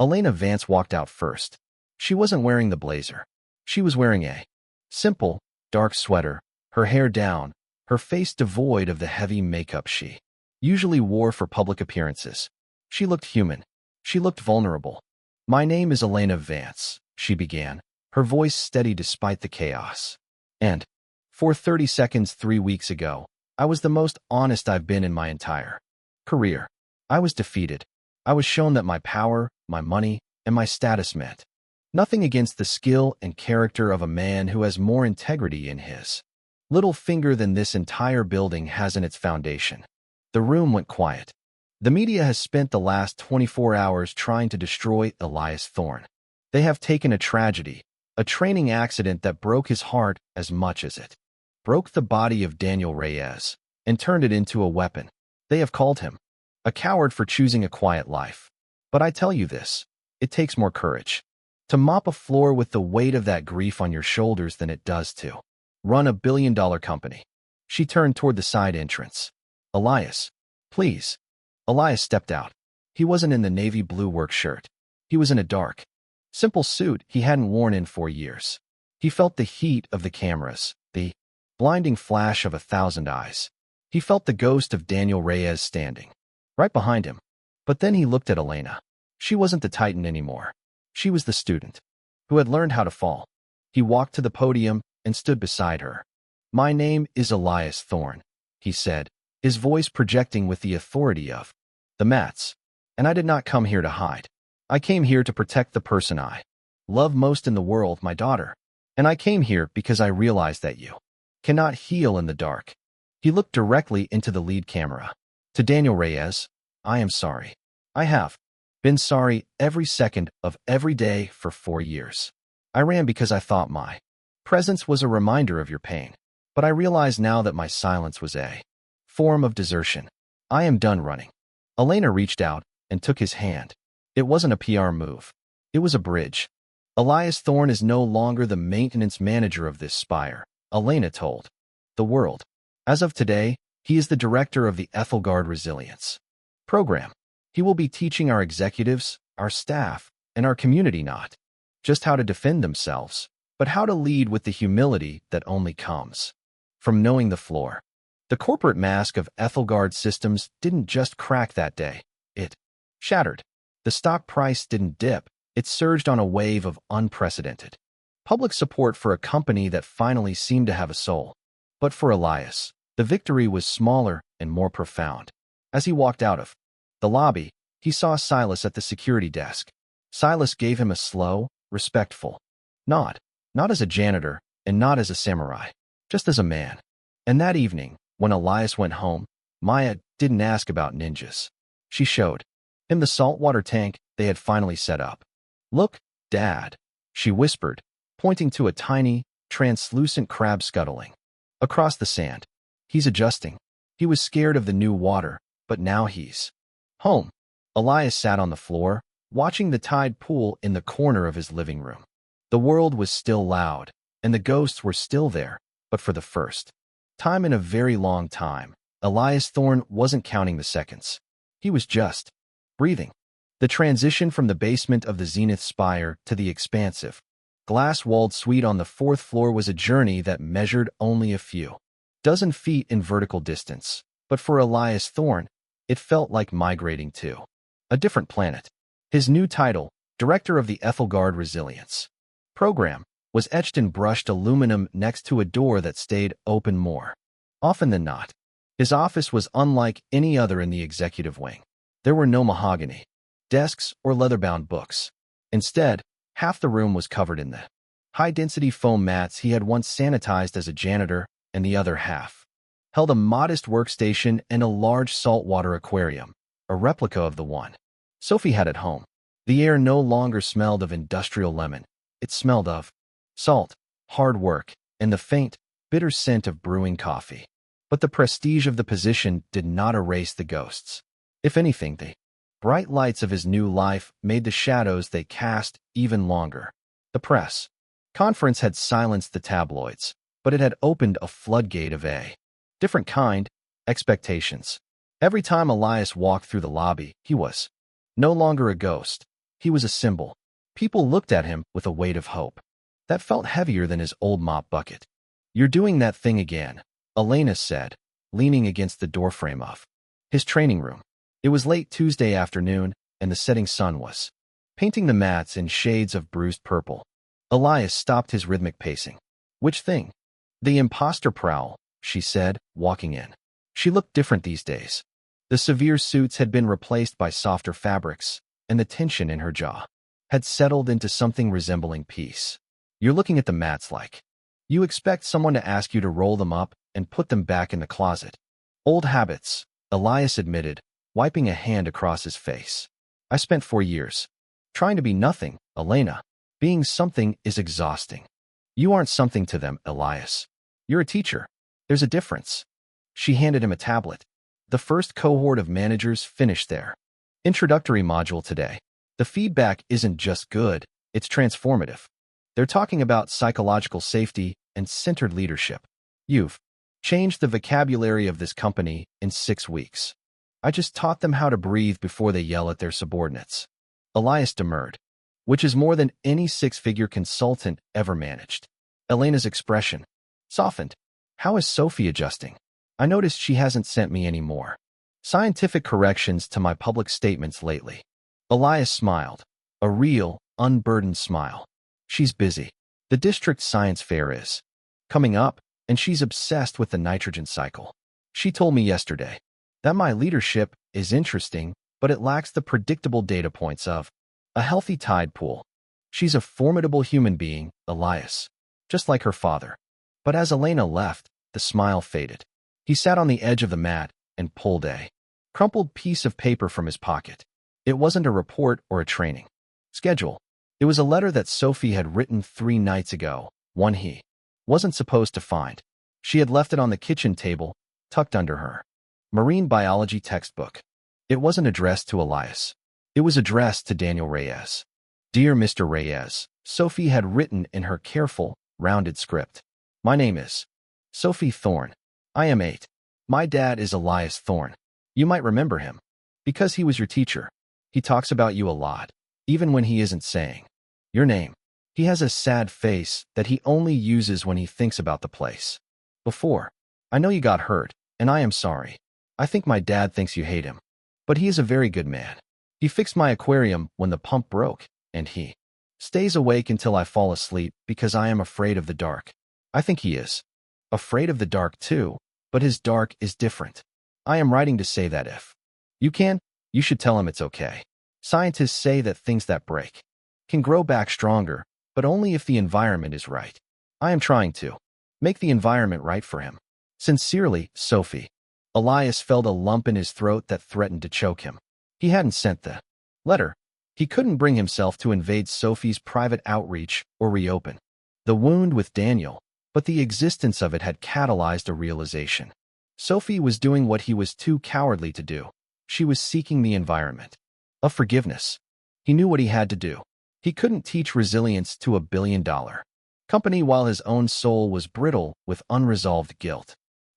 Elena Vance walked out first. She wasn't wearing the blazer. She was wearing a simple, dark sweater, her hair down, her face devoid of the heavy makeup she usually wore for public appearances. She looked human. She looked vulnerable. "My name is Elena Vance," she began, her voice steady despite the chaos. "And for 30 seconds 3 weeks ago, I was the most honest I've been in my entire career. I was defeated. I was shown that my power, my money, and my status meant nothing against the skill and character of a man who has more integrity in his little finger than this entire building has in its foundation." The room went quiet. The media has spent the last 24 hours trying to destroy Elias Thorne. They have taken a tragedy, a training accident that broke his heart as much as it broke the body of Daniel Reyes, and turned it into a weapon. They have called him a coward for choosing a quiet life. But I tell you this, it takes more courage to mop a floor with the weight of that grief on your shoulders than it does to run a billion-dollar company. She turned toward the side entrance. "Elias, please." Elias stepped out. He wasn't in the navy blue work shirt. He was in a dark, simple suit he hadn't worn in 4 years. He felt the heat of the cameras, the blinding flash of 1,000 eyes. He felt the ghost of Daniel Reyes standing right behind him. But then he looked at Elena. She wasn't the titan anymore. She was the student who had learned how to fall. He walked to the podium and stood beside her. "My name is Elias Thorne," he said, his voice projecting with the authority of the mats. "And I did not come here to hide. I came here to protect the person I love most in the world, my daughter. And I came here because I realized that you cannot heal in the dark." He looked directly into the lead camera. "To Daniel Reyes, I am sorry. I have been sorry every second of every day for 4 years. I ran because I thought my presence was a reminder of your pain. But I realize now that my silence was a form of desertion. I am done running." Elena reached out and took his hand. It wasn't a PR move. It was a bridge. "Elias Thorne is no longer the maintenance manager of this spire," Elena told the world. "As of today, he is the director of the Ethelgard Resilience program. He will be teaching our executives, our staff, and our community not just how to defend themselves, but how to lead with the humility that only comes from knowing the floor." The corporate mask of Ethelgard Systems didn't just crack that day. It shattered. The stock price didn't dip. It surged on a wave of unprecedented public support for a company that finally seemed to have a soul. But for Elias, the victory was smaller and more profound. As he walked out of the lobby, he saw Silas at the security desk. Silas gave him a slow, respectful nod, not as a janitor and not as a samurai, just as a man. And that evening, when Elias went home, Maya didn't ask about ninjas. She showed him the saltwater tank they had finally set up. "Look, Dad," she whispered, pointing to a tiny, translucent crab scuttling across the sand. "He's adjusting." He was scared of the new water, but now he's home. Elias sat on the floor, watching the tide pool in the corner of his living room. The world was still loud, and the ghosts were still there, but for the first time in a very long time, Elias Thorne wasn't counting the seconds. He was just breathing. The transition from the basement of the Zenith Spire to the expansive, glass-walled suite on the 4th floor was a journey that measured only a few dozen feet in vertical distance. But for Elias Thorne, it felt like migrating to a different planet. His new title, Director of the Ethelgard Resilience program, was etched in brushed aluminum next to a door that stayed open more often than not. His office was unlike any other in the executive wing. There were no mahogany desks or leather-bound books. Instead, half the room was covered in the high-density foam mats he had once sanitized as a janitor, and the other half held a modest workstation and a large saltwater aquarium, a replica of the one Sophie had at home. The air no longer smelled of industrial lemon. It smelled of salt, hard work, and the faint, bitter scent of brewing coffee. But the prestige of the position did not erase the ghosts. If anything, the bright lights of his new life made the shadows they cast even longer. The press conference had silenced the tabloids, but it had opened a floodgate of a different kind, expectations. Every time Elias walked through the lobby, he was no longer a ghost. He was a symbol. People looked at him with a weight of hope that felt heavier than his old mop bucket. "You're doing that thing again," Elena said, leaning against the doorframe of his training room. It was late Tuesday afternoon, and the setting sun was painting the mats in shades of bruised purple. Elias stopped his rhythmic pacing. "Which thing?" "The imposter prowl," she said, walking in. She looked different these days. The severe suits had been replaced by softer fabrics, and the tension in her jaw had settled into something resembling peace. "You're looking at the mats like you expect someone to ask you to roll them up and put them back in the closet." "Old habits," Elias admitted, wiping a hand across his face. "I spent 4 years trying to be nothing, Elena. Being something is exhausting." "You aren't something to them, Elias. You're a teacher. There's a difference." She handed him a tablet. "The first cohort of managers finished their introductory module today. The feedback isn't just good, it's transformative. They're talking about psychological safety and centered leadership. You've changed the vocabulary of this company in 6 weeks. I just taught them how to breathe before they yell at their subordinates." Elias demurred, which is more than any 6-figure consultant ever managed. Elena's expression softened. "How is Sophie adjusting? I noticed she hasn't sent me any more scientific corrections to my public statements lately." Elias smiled, a real, unburdened smile. "She's busy. The district science fair is coming up, and she's obsessed with the nitrogen cycle. She told me yesterday that my leadership is interesting, but it lacks the predictable data points of a healthy tide pool. She's a formidable human being, Elias, just like her father." But as Elena left, the smile faded. He sat on the edge of the mat and pulled a crumpled piece of paper from his pocket. It wasn't a report or a training schedule. It was a letter that Sophie had written 3 nights ago, one he wasn't supposed to find. She had left it on the kitchen table, tucked under her marine biology textbook. It wasn't addressed to Elias. It was addressed to Daniel Reyes. "Dear Mr. Reyes," Sophie had written in her careful, rounded script. "My name is Sophie Thorne. I am 8. My dad is Elias Thorne. You might remember him, because he was your teacher. He talks about you a lot, even when he isn't saying your name. He has a sad face that he only uses when he thinks about the place. Before, I know you got hurt, and I am sorry. I think my dad thinks you hate him, but he is a very good man. He fixed my aquarium when the pump broke, and he stays awake until I fall asleep because I am afraid of the dark. I think he is afraid of the dark too, but his dark is different. I am writing to say that if you can, you should tell him it's okay. Scientists say that things that break can grow back stronger, but only if the environment is right. I am trying to make the environment right for him. Sincerely, Sophie." Elias felt a lump in his throat that threatened to choke him. He hadn't sent the letter. He couldn't bring himself to invade Sophie's private outreach or reopen the wound with Daniel, but the existence of it had catalyzed a realization. Sophie was doing what he was too cowardly to do. She was seeking the environment of forgiveness. He knew what he had to do. He couldn't teach resilience to a billion-dollar company while his own soul was brittle with unresolved guilt.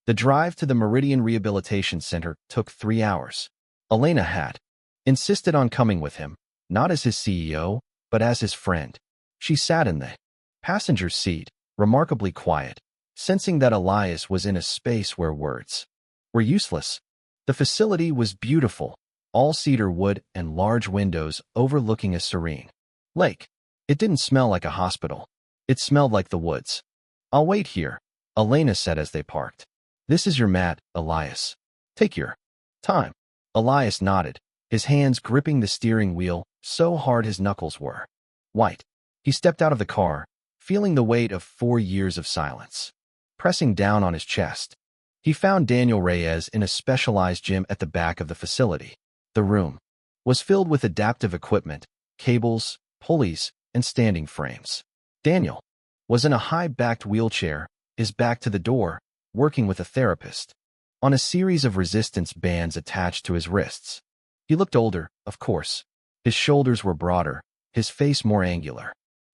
The drive to the Meridian Rehabilitation Center took 3 hours. Elena had insisted on coming with him, not as his CEO, but as his friend. She sat in the passenger seat, remarkably quiet, sensing that Elias was in a space where words were useless. The facility was beautiful, all cedar wood and large windows overlooking a serene lake. It didn't smell like a hospital. It smelled like the woods. "I'll wait here," Elena said as they parked. "This is your mat, Elias. Take your time." Elias nodded, his hands gripping the steering wheel so hard his knuckles were white. He stepped out of the car, feeling the weight of 4 years of silence pressing down on his chest. He found Daniel Reyes in a specialized gym at the back of the facility. The room was filled with adaptive equipment, cables, pulleys, and standing frames. Daniel was in a high-backed wheelchair, his back to the door, working with a therapist on a series of resistance bands attached to his wrists. He looked older, of course. His shoulders were broader, his face more angular.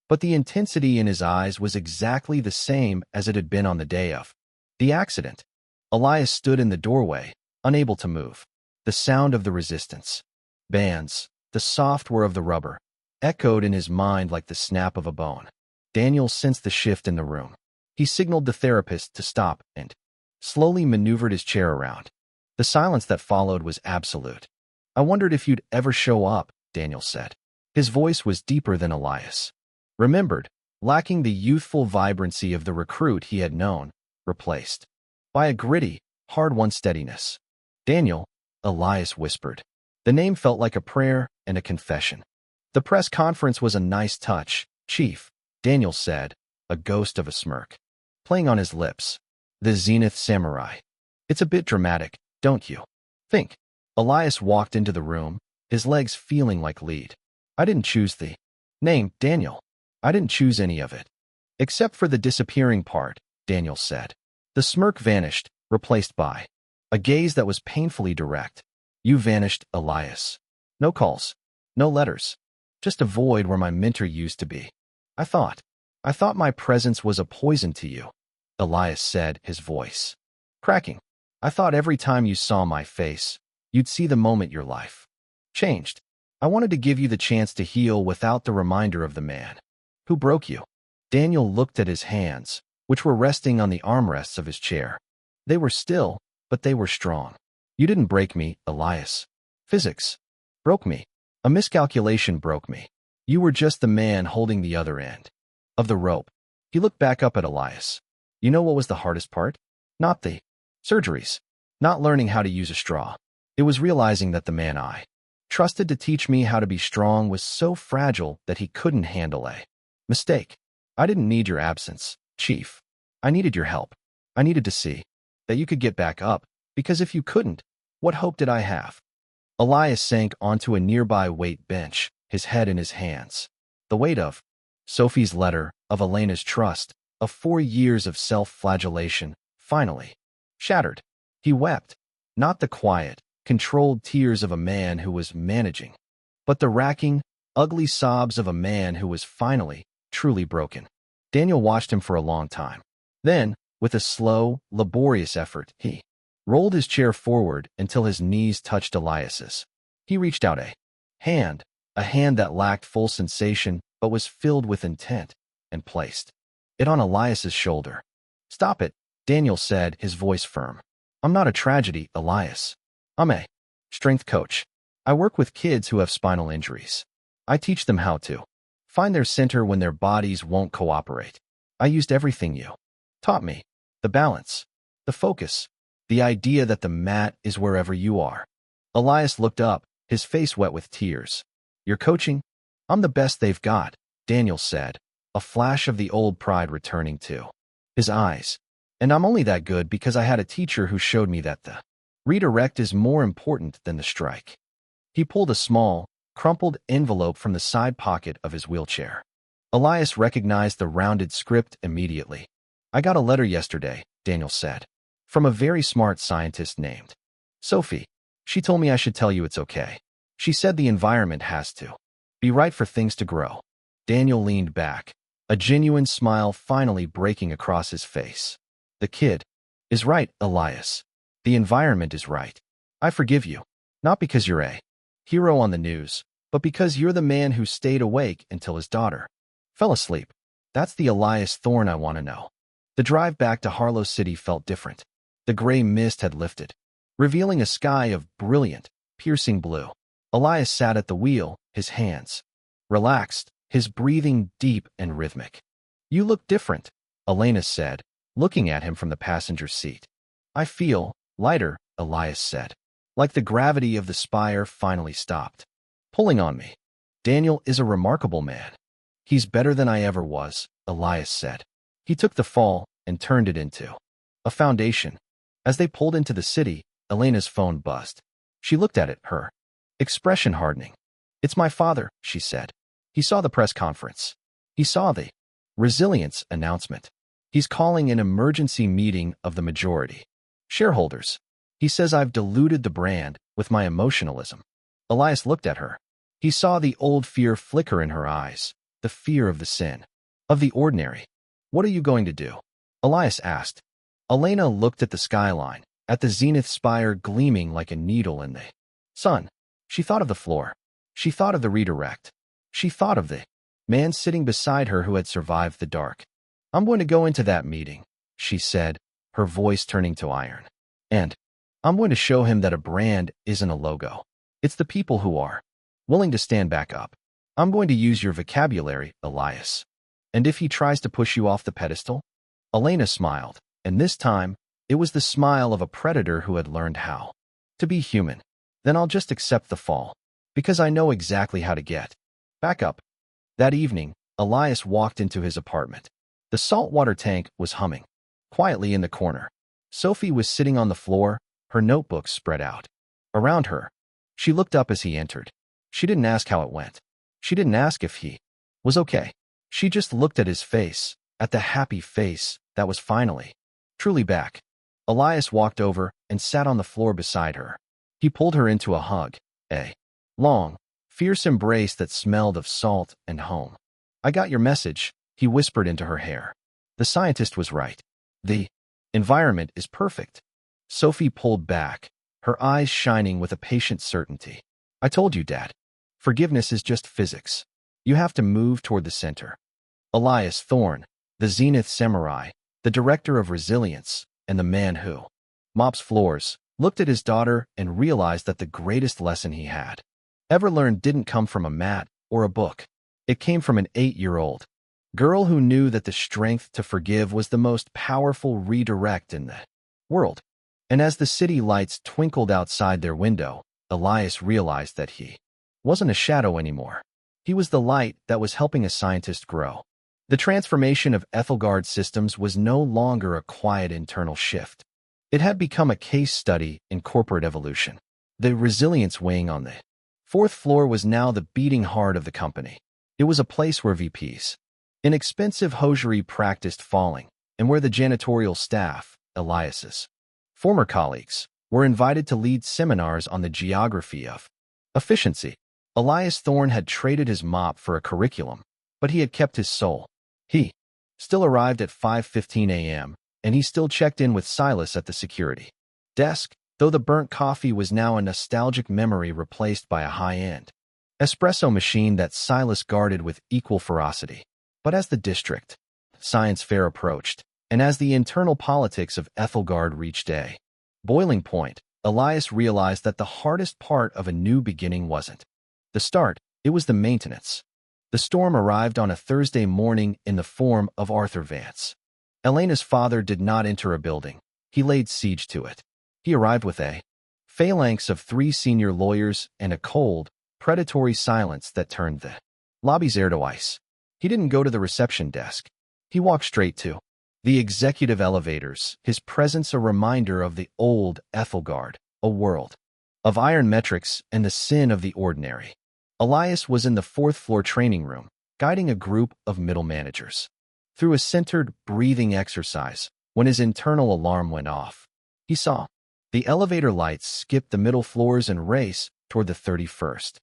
But the intensity in his eyes was exactly the same as it had been on the day of the accident. Elias stood in the doorway, unable to move. the sound of the resistance. Bands, the soft whir of the rubber, echoed in his mind like the snap of a bone. Daniel sensed the shift in the room. He signaled the therapist to stop and slowly maneuvered his chair around. The silence that followed was absolute. "I wondered if you'd ever show up," Daniel said. His voice was deeper than Elias. Remembered, lacking the youthful vibrancy of the recruit he had known, replaced by a gritty, hard-won steadiness. "Daniel," Elias whispered. The name felt like a prayer and a confession. "The press conference was a nice touch, Chief," Daniel said, a ghost of a smirk playing on his lips. "The Zenith Samurai. It's a bit dramatic, don't you think?" Elias walked into the room, his legs feeling like lead. "I didn't choose the name, Daniel. I didn't choose any of it. Except for the disappearing part," Daniel said. The smirk vanished, replaced by a gaze that was painfully direct. "You vanished, Elias. No calls, no letters. Just a void where my mentor used to be. I thought my presence was a poison to you," Elias said, his voice cracking. "I thought every time you saw my face, you'd see the moment your life changed. I wanted to give you the chance to heal without the reminder of the man who broke you." Daniel looked at his hands, which were resting on the armrests of his chair. They were still, but they were strong. "You didn't break me, Elias. Physics broke me. A miscalculation broke me. You were just the man holding the other end of the rope." He looked back up at Elias. "You know what was the hardest part? Not the surgeries. Not learning how to use a straw. It was realizing that the man I trusted to teach me how to be strong was so fragile that he couldn't handle a mistake. I didn't need your absence, Chief. I needed your help. I needed to see that you could get back up, because if you couldn't, what hope did I have?" Elias sank onto a nearby weight bench, his head in his hands. The weight of Sophie's letter, of Elena's trust, of 4 years of self-flagellation, finally shattered. He wept, not the quiet, controlled tears of a man who was managing, but the racking, ugly sobs of a man who was finally, truly broken. Daniel watched him for a long time. Then, with a slow, laborious effort, he rolled his chair forward until his knees touched Elias's. He reached out a hand that lacked full sensation but was filled with intent, and placed it on Elias's shoulder. "Stop it," Daniel said, his voice firm. "I'm not a tragedy, Elias. I'm a strength coach. I work with kids who have spinal injuries. I teach them how to find their center when their bodies won't cooperate. I used everything you taught me. The balance, the focus, the idea that the mat is wherever you are." Elias looked up, his face wet with tears. "You're coaching? I'm the best they've got," Daniel said, a flash of the old pride returning to his eyes. "And I'm only that good because I had a teacher who showed me that the redirect is more important than the strike." He pulled a small, crumpled envelope from the side pocket of his wheelchair. Elias recognized the rounded script immediately. "I got a letter yesterday," Daniel said, "from a very smart scientist named Sophie. She told me I should tell you it's okay. She said the environment has to be right for things to grow." Daniel leaned back, a genuine smile finally breaking across his face. "The kid is right, Elias. The environment is right. I forgive you, not because you're a hero on the news, but because you're the man who stayed awake until his daughter fell asleep. That's the Elias Thorne I want to know." The drive back to Harlow City felt different. The gray mist had lifted, revealing a sky of brilliant, piercing blue. Elias sat at the wheel, his hands relaxed, his breathing deep and rhythmic. "You look different," Elena said, looking at him from the passenger seat. "I feel lighter," Elias said, like the gravity of the spire finally stopped pulling on me. "Daniel is a remarkable man. He's better than I ever was," Elias said. "He took the fall and turned it into a foundation." As they pulled into the city, Elena's phone buzzed. She looked at it, her expression hardening. "It's my father," she said. "He saw the press conference. He saw the resilience announcement. He's calling an emergency meeting of the majority shareholders. He says I've diluted the brand with my emotionalism." Elias looked at her. He saw the old fear flicker in her eyes, the fear of the sin, of the ordinary. "What are you going to do?" Elias asked. Elena looked at the skyline, at the zenith spire gleaming like a needle in the Son. She thought of the floor. She thought of the redirect. She thought of the man sitting beside her who had survived the dark. I'm going to go into that meeting, she said, her voice turning to iron. And I'm going to show him that a brand isn't a logo. It's the people who are willing to stand back up. I'm going to use your vocabulary, Elias. And if he tries to push you off the pedestal? Elena smiled, and this time, it was the smile of a predator who had learned how to be human. Then I'll just accept the fall, because I know exactly how to get back up. That evening, Elias walked into his apartment. The saltwater tank was humming quietly in the corner. Sophie was sitting on the floor, her notebook spread out around her. She looked up as he entered. She didn't ask how it went. She didn't ask if he was okay. She just looked at his face, at the happy face that was finally truly back. Elias walked over and sat on the floor beside her. He pulled her into a hug, a long, fierce embrace that smelled of salt and home. I got your message, he whispered into her hair. The scientist was right. The environment is perfect. Sophie pulled back, her eyes shining with a patient certainty. I told you, Dad. Forgiveness is just physics. You have to move toward the center. Elias Thorne, the Zenith Samurai, the director of resilience, and the man who mops floors, looked at his daughter and realized that the greatest lesson he had ever learned didn't come from a mat or a book. It came from an 8-year-old girl who knew that the strength to forgive was the most powerful redirect in the world. And as the city lights twinkled outside their window, Elias realized that he wasn't a shadow anymore. He was the light that was helping a scientist grow. The transformation of Ethelgard systems was no longer a quiet internal shift. It had become a case study in corporate evolution. The resilience wing on the 4th floor was now the beating heart of the company. It was a place where VPs, inexpensive hosiery practiced falling, and where the janitorial staff, Elias's former colleagues, were invited to lead seminars on the geography of efficiency. Elias Thorne had traded his mop for a curriculum, but he had kept his soul. He still arrived at 5:15 a.m., and he still checked in with Silas at the security desk, though the burnt coffee was now a nostalgic memory replaced by a high-end espresso machine that Silas guarded with equal ferocity. But as the district science fair approached, and as the internal politics of Ethelgard reached a boiling point, Elias realized that the hardest part of a new beginning wasn't the start, it was the maintenance. The storm arrived on a Thursday morning in the form of Arthur Vance. Elena's father did not enter a building. He laid siege to it. He arrived with a phalanx of 3 senior lawyers and a cold, predatory silence that turned the lobby's air to ice. He didn't go to the reception desk. He walked straight to the executive elevators, his presence a reminder of the old Ethelgard, a world of iron metrics and the sin of the ordinary. Elias was in the 4th floor training room, guiding a group of middle managers through a centered breathing exercise. When his internal alarm went off, he saw the elevator lights skip the middle floors and race toward the 31st.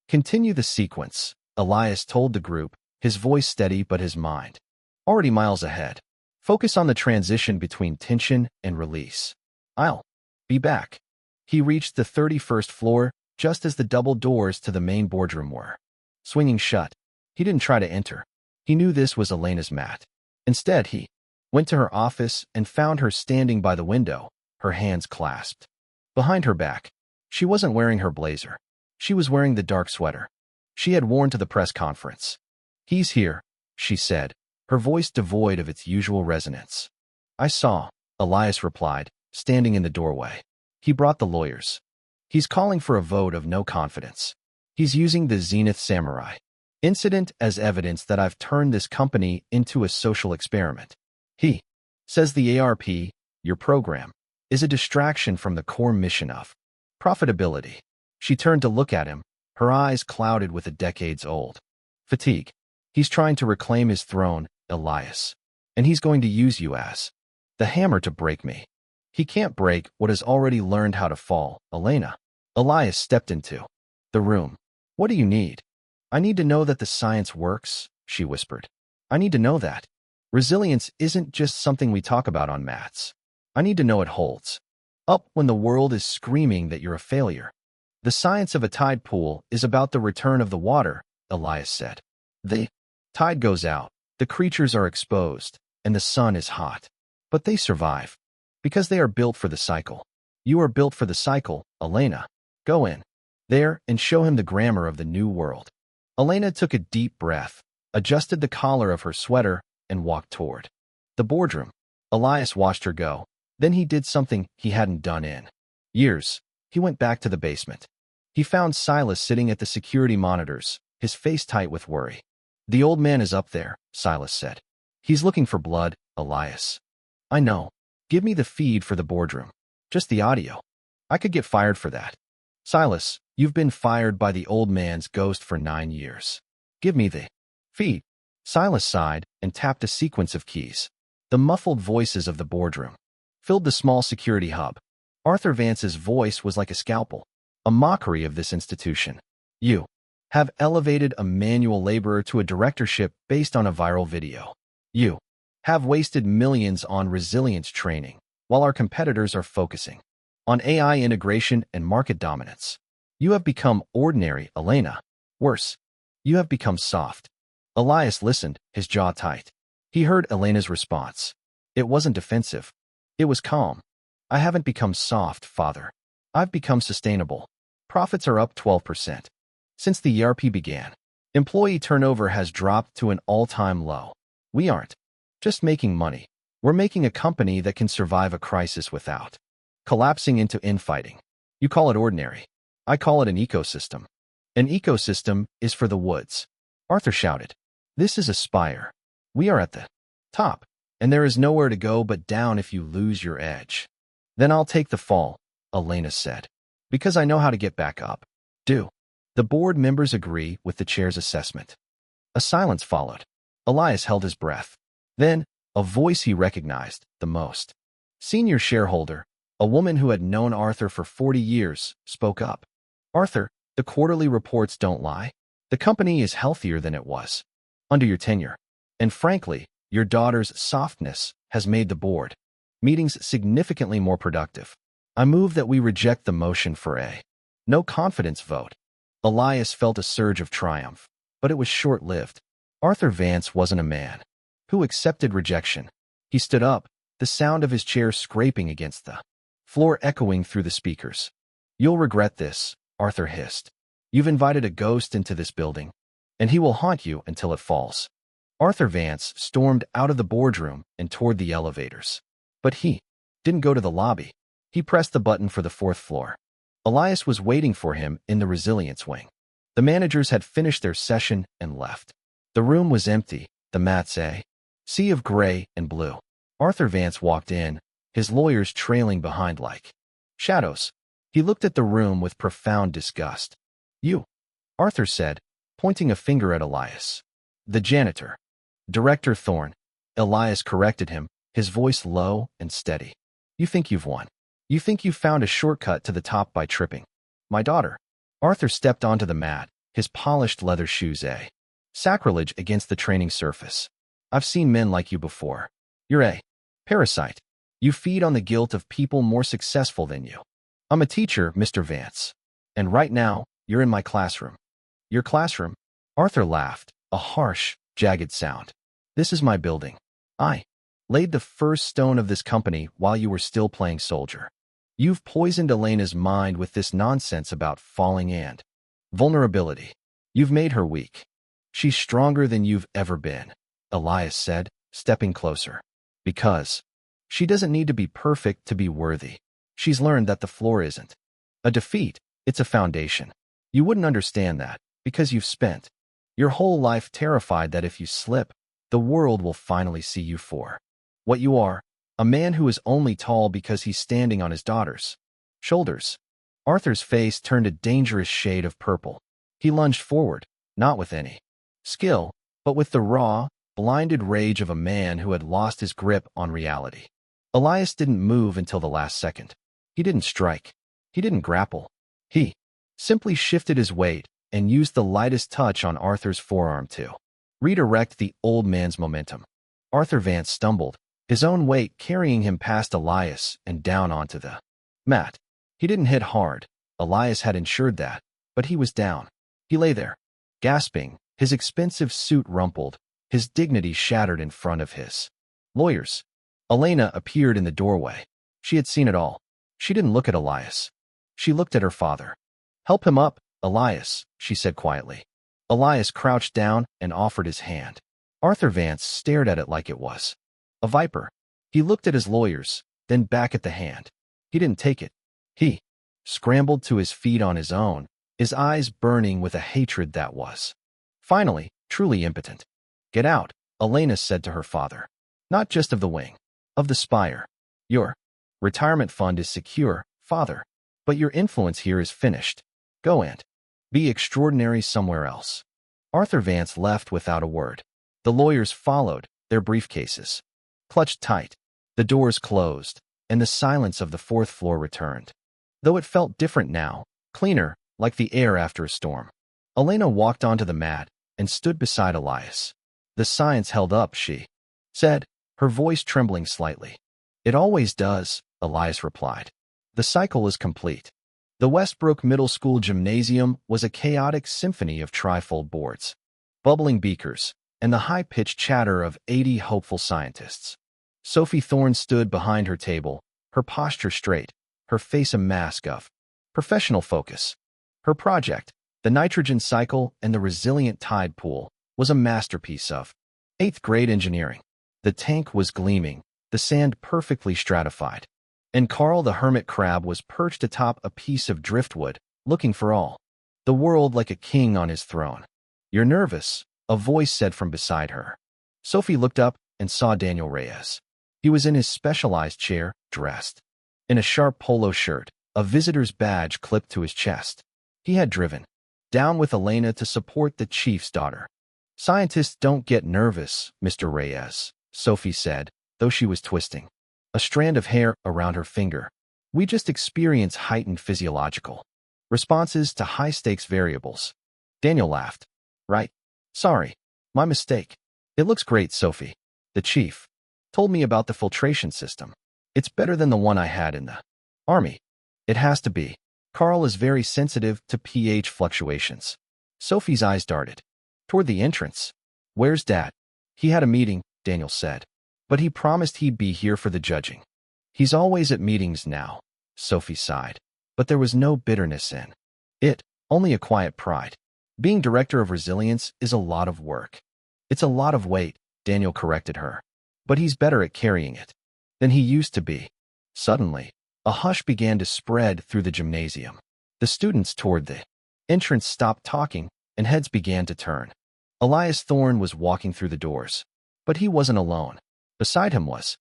Continue the sequence, Elias told the group, his voice steady but his mind already miles ahead. Focus on the transition between tension and release. I'll be back. He reached the 31st floor just as the double doors to the main boardroom were swinging shut. He didn't try to enter. He knew this was Elena's mat. Instead, he went to her office and found her standing by the window, her hands clasped behind her back. She wasn't wearing her blazer. She was wearing the dark sweater she had worn to the press conference. He's here, she said, her voice devoid of its usual resonance. I saw, Elias replied, standing in the doorway. He brought the lawyers. He's calling for a vote of no confidence. He's using the Zenith Samurai incident as evidence that I've turned this company into a social experiment. He says the ARP, your program, is a distraction from the core mission of profitability. She turned to look at him, her eyes clouded with a decades-old fatigue. He's trying to reclaim his throne, Elias, and he's going to use you as the hammer to break me. He can't break what has already learned how to fall, Elena. Elias stepped into the room. What do you need? I need to know that the science works, she whispered. I need to know that resilience isn't just something we talk about on mats. I need to know it holds up when the world is screaming that you're a failure. The science of a tide pool is about the return of the water, Elias said. The tide goes out, the creatures are exposed, and the sun is hot. But they survive, because they are built for the cycle. You are built for the cycle, Elena. Go in there and show him the grammar of the new world. Elena took a deep breath, adjusted the collar of her sweater, and walked toward the boardroom. Elias watched her go. Then he did something he hadn't done in years. He went back to the basement. He found Silas sitting at the security monitors, his face tight with worry. The old man is up there, Silas said. He's looking for blood, Elias. I know. Give me the feed for the boardroom. Just the audio. I could get fired for that. Silas, you've been fired by the old man's ghost for 9 years. Give me the feed. Silas sighed and tapped a sequence of keys. The muffled voices of the boardroom filled the small security hub. Arthur Vance's voice was like a scalpel, a mockery of this institution. You have elevated a manual laborer to a directorship based on a viral video. You have wasted millions on resilience training, while our competitors are focusing on AI integration and market dominance. You have become ordinary, Elena. Worse, you have become soft. Elias listened, his jaw tight. He heard Elena's response. It wasn't defensive. It was calm. I haven't become soft, father. I've become sustainable. Profits are up 12%. Since the ERP began, employee turnover has dropped to an all-time low. We aren't just making money. We're making a company that can survive a crisis without collapsing into infighting. You call it ordinary. I call it an ecosystem. An ecosystem is for the woods. Arthur shouted. This is a spire. We are at the top, and there is nowhere to go but down if you lose your edge. Then I'll take the fall, Elena said, because I know how to get back up. Do the board members agree with the chair's assessment? A silence followed. Elias held his breath. Then, a voice he recognized the most. Senior shareholder, a woman who had known Arthur for 40 years, spoke up. Arthur, the quarterly reports don't lie. The company is healthier than it was under your tenure. And frankly, your daughter's softness has made the board meetings significantly more productive. I move that we reject the motion for a no confidence vote. Elias felt a surge of triumph, but it was short-lived. Arthur Vance wasn't a man who accepted rejection. He stood up, the sound of his chair scraping against the floor echoing through the speakers. You'll regret this, Arthur hissed. You've invited a ghost into this building, and he will haunt you until it falls. Arthur Vance stormed out of the boardroom and toward the elevators. But he didn't go to the lobby. He pressed the button for the 4th floor. Elias was waiting for him in the resilience wing. The managers had finished their session and left. The room was empty, the mats a sea of gray and blue. Arthur Vance walked in, his lawyers trailing behind like shadows. He looked at the room with profound disgust. You, Arthur said, pointing a finger at Elias. The janitor. Director Thorne. Elias corrected him, his voice low and steady. You think you've won. You think you found a shortcut to the top by tripping my daughter. Arthur stepped onto the mat, his polished leather shoes a sacrilege against the training surface. I've seen men like you before. You're a parasite. You feed on the guilt of people more successful than you. I'm a teacher, Mr. Vance. And right now, you're in my classroom. Your classroom? Arthur laughed, a harsh, jagged sound. This is my building. I laid the first stone of this company while you were still playing soldier. You've poisoned Elena's mind with this nonsense about falling and vulnerability. You've made her weak. She's stronger than you've ever been, Elias said, stepping closer. Because she doesn't need to be perfect to be worthy. She's learned that the floor isn't a defeat, it's a foundation. You wouldn't understand that, because you've spent your whole life terrified that if you slip, the world will finally see you for what you are, a man who is only tall because he's standing on his daughter's shoulders. Arthur's face turned a dangerous shade of purple. He lunged forward, not with any skill, but with the raw, blinded rage of a man who had lost his grip on reality. Elias didn't move until the last second. He didn't strike. He didn't grapple. He simply shifted his weight and used the lightest touch on Arthur's forearm to redirect the old man's momentum. Arthur Vance stumbled, his own weight carrying him past Elias and down onto the mat. He didn't hit hard. Elias had ensured that, but he was down. He lay there, gasping, his expensive suit rumpled, his dignity shattered in front of his lawyers. Elena appeared in the doorway. She had seen it all. She didn't look at Elias. She looked at her father. "Help him up, Elias," she said quietly. Elias crouched down and offered his hand. Arthur Vance stared at it like it was a viper. He looked at his lawyers, then back at the hand. He didn't take it. He scrambled to his feet on his own, his eyes burning with a hatred that was finally truly impotent. "Get out," Elena said to her father. "Not just of the wing, of the spire. Your retirement fund is secure, father, but your influence here is finished. Go and be extraordinary somewhere else." Arthur Vance left without a word. The lawyers followed, their briefcases clutched tight. The doors closed, and the silence of the fourth floor returned. Though it felt different now, cleaner, like the air after a storm. Elena walked onto the mat and stood beside Elias. "The science held up," she said, her voice trembling slightly. "It always does," Elias replied. "The cycle is complete." The Westbrook Middle School gymnasium was a chaotic symphony of trifold boards, bubbling beakers, and the high-pitched chatter of 80 hopeful scientists. Sophie Thorne stood behind her table, her posture straight, her face a mask of professional focus. Her project, the nitrogen cycle and the resilient tide pool, was a masterpiece of eighth-grade engineering. The tank was gleaming, the sand perfectly stratified, and Carl the hermit crab was perched atop a piece of driftwood, looking for all the world like a king on his throne. "You're nervous," a voice said from beside her. Sophie looked up and saw Daniel Reyes. He was in his specialized chair, dressed in a sharp polo shirt, a visitor's badge clipped to his chest. He had driven down with Elena to support the chief's daughter. "Scientists don't get nervous, Mr. Reyes," Sophie said, though she was twisting a strand of hair around her finger. "We just experience heightened physiological responses to high-stakes variables." Daniel laughed. "Right. Sorry. My mistake. It looks great, Sophie. The chief told me about the filtration system. It's better than the one I had in the army." "It has to be. Carl is very sensitive to pH fluctuations." Sophie's eyes darted toward the entrance. "Where's Dad?" "He had a meeting," Daniel said, "but he promised he'd be here for the judging." "He's always at meetings now," Sophie sighed, but there was no bitterness in it, only a quiet pride. "Being director of resilience is a lot of work." "It's a lot of weight," Daniel corrected her, "but he's better at carrying it than he used to be." Suddenly, a hush began to spread through the gymnasium. The students toward the entrance stopped talking, and heads began to turn. Elias Thorne was walking through the doors, but he wasn't alone. Beside him was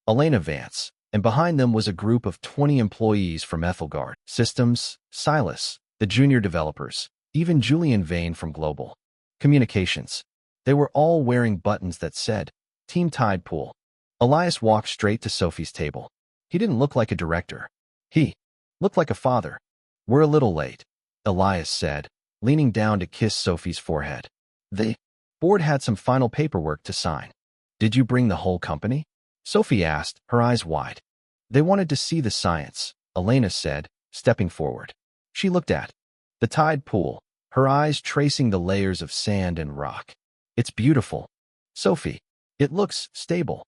Elena Vance, and behind them was a group of 20 employees from Ethelgard Systems, Silas, the junior developers, even Julian Vane from Global Communications. They were all wearing buttons that said, "Team Tide Pool." Elias walked straight to Sophie's table. He didn't look like a director. He looked like a father. "We're a little late," Elias said, leaning down to kiss Sophie's forehead. "The board had some final paperwork to sign." "Did you bring the whole company?" Sophie asked, her eyes wide. "They wanted to see the science," Elena said, stepping forward. She looked at the tide pool, her eyes tracing the layers of sand and rock. "It's beautiful, Sophie. It looks stable."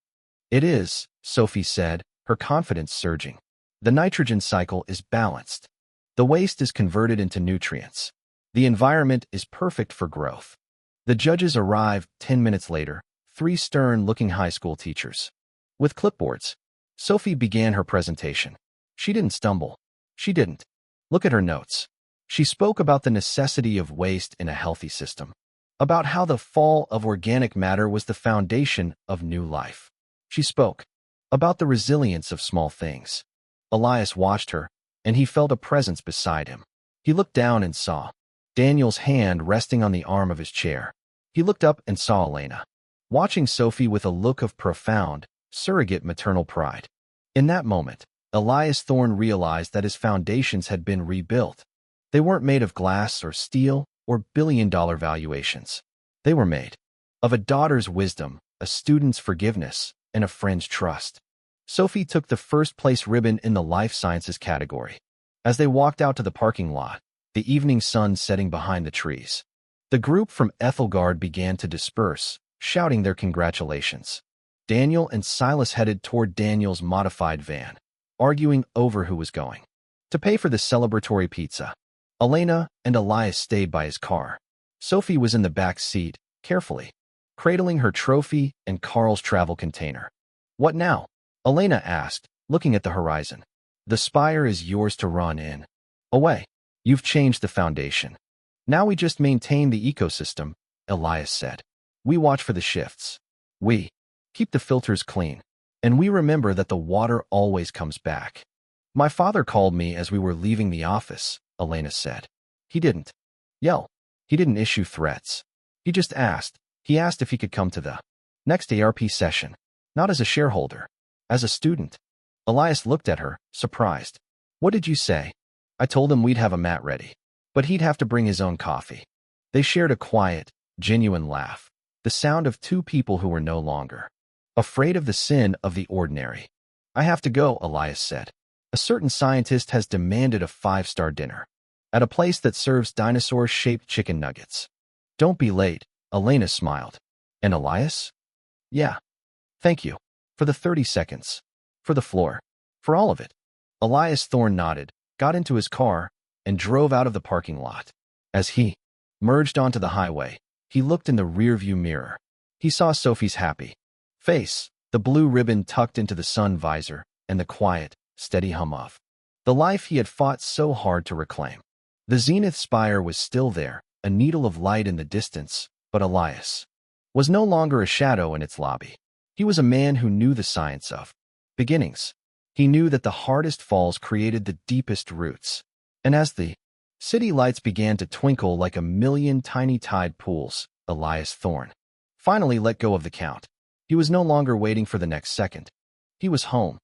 "It is," Sophie said, her confidence surging. "The nitrogen cycle is balanced. The waste is converted into nutrients. The environment is perfect for growth." The judges arrived 10 minutes later, 3 stern-looking high school teachers with clipboards. Sophie began her presentation. She didn't stumble. She didn't look at her notes. She spoke about the necessity of waste in a healthy system, about how the fall of organic matter was the foundation of new life. She spoke about the resilience of small things. Elias watched her, and he felt a presence beside him. He looked down and saw Daniel's hand resting on the arm of his chair. He looked up and saw Elena, watching Sophie with a look of profound, surrogate maternal pride. In that moment, Elias Thorne realized that his foundations had been rebuilt. They weren't made of glass or steel or billion-dollar valuations. They were made of a daughter's wisdom, a student's forgiveness, and a friend's trust. Sophie took the first-place ribbon in the life sciences category. As they walked out to the parking lot, the evening sun setting behind the trees, the group from Ethelgard began to disperse, shouting their congratulations. Daniel and Silas headed toward Daniel's modified van, arguing over who was going to pay for the celebratory pizza. Elena and Elias stayed by his car. Sophie was in the back seat, carefully cradling her trophy and Carl's travel container. "What now?" Elena asked, looking at the horizon. "The spire is yours to run in. Away. You've changed the foundation. Now we just maintain the ecosystem," Elias said. "We watch for the shifts. We keep the filters clean. And we remember that the water always comes back." "My father called me as we were leaving the office," Elena said. He didn't yell. He didn't issue threats. He just asked. He asked if he could come to the next ARP session. Not as a shareholder. As a student." Elias looked at her, surprised. "What did you say?" "I told him we'd have a mat ready. But he'd have to bring his own coffee." They shared a quiet, genuine laugh. The sound of two people who were no longer afraid of the sin of the ordinary. "I have to go," Elias said. "A certain scientist has demanded a 5-star dinner at a place that serves dinosaur-shaped chicken nuggets." "Don't be late," Elena smiled. "And Elias?" "Yeah. Thank you. For the 30 seconds. For the floor. For all of it." Elias Thorne nodded, got into his car, and drove out of the parking lot. As he merged onto the highway, he looked in the rearview mirror. He saw Sophie's happy face, the blue ribbon tucked into the sun visor, and the quiet, steady hum of the life he had fought so hard to reclaim. The zenith spire was still there, a needle of light in the distance, but Elias was no longer a shadow in its lobby. He was a man who knew the science of beginnings. He knew that the hardest falls created the deepest roots. And as the city lights began to twinkle like a million tiny tide pools, Elias Thorne finally let go of the count. He was no longer waiting for the next second. He was home.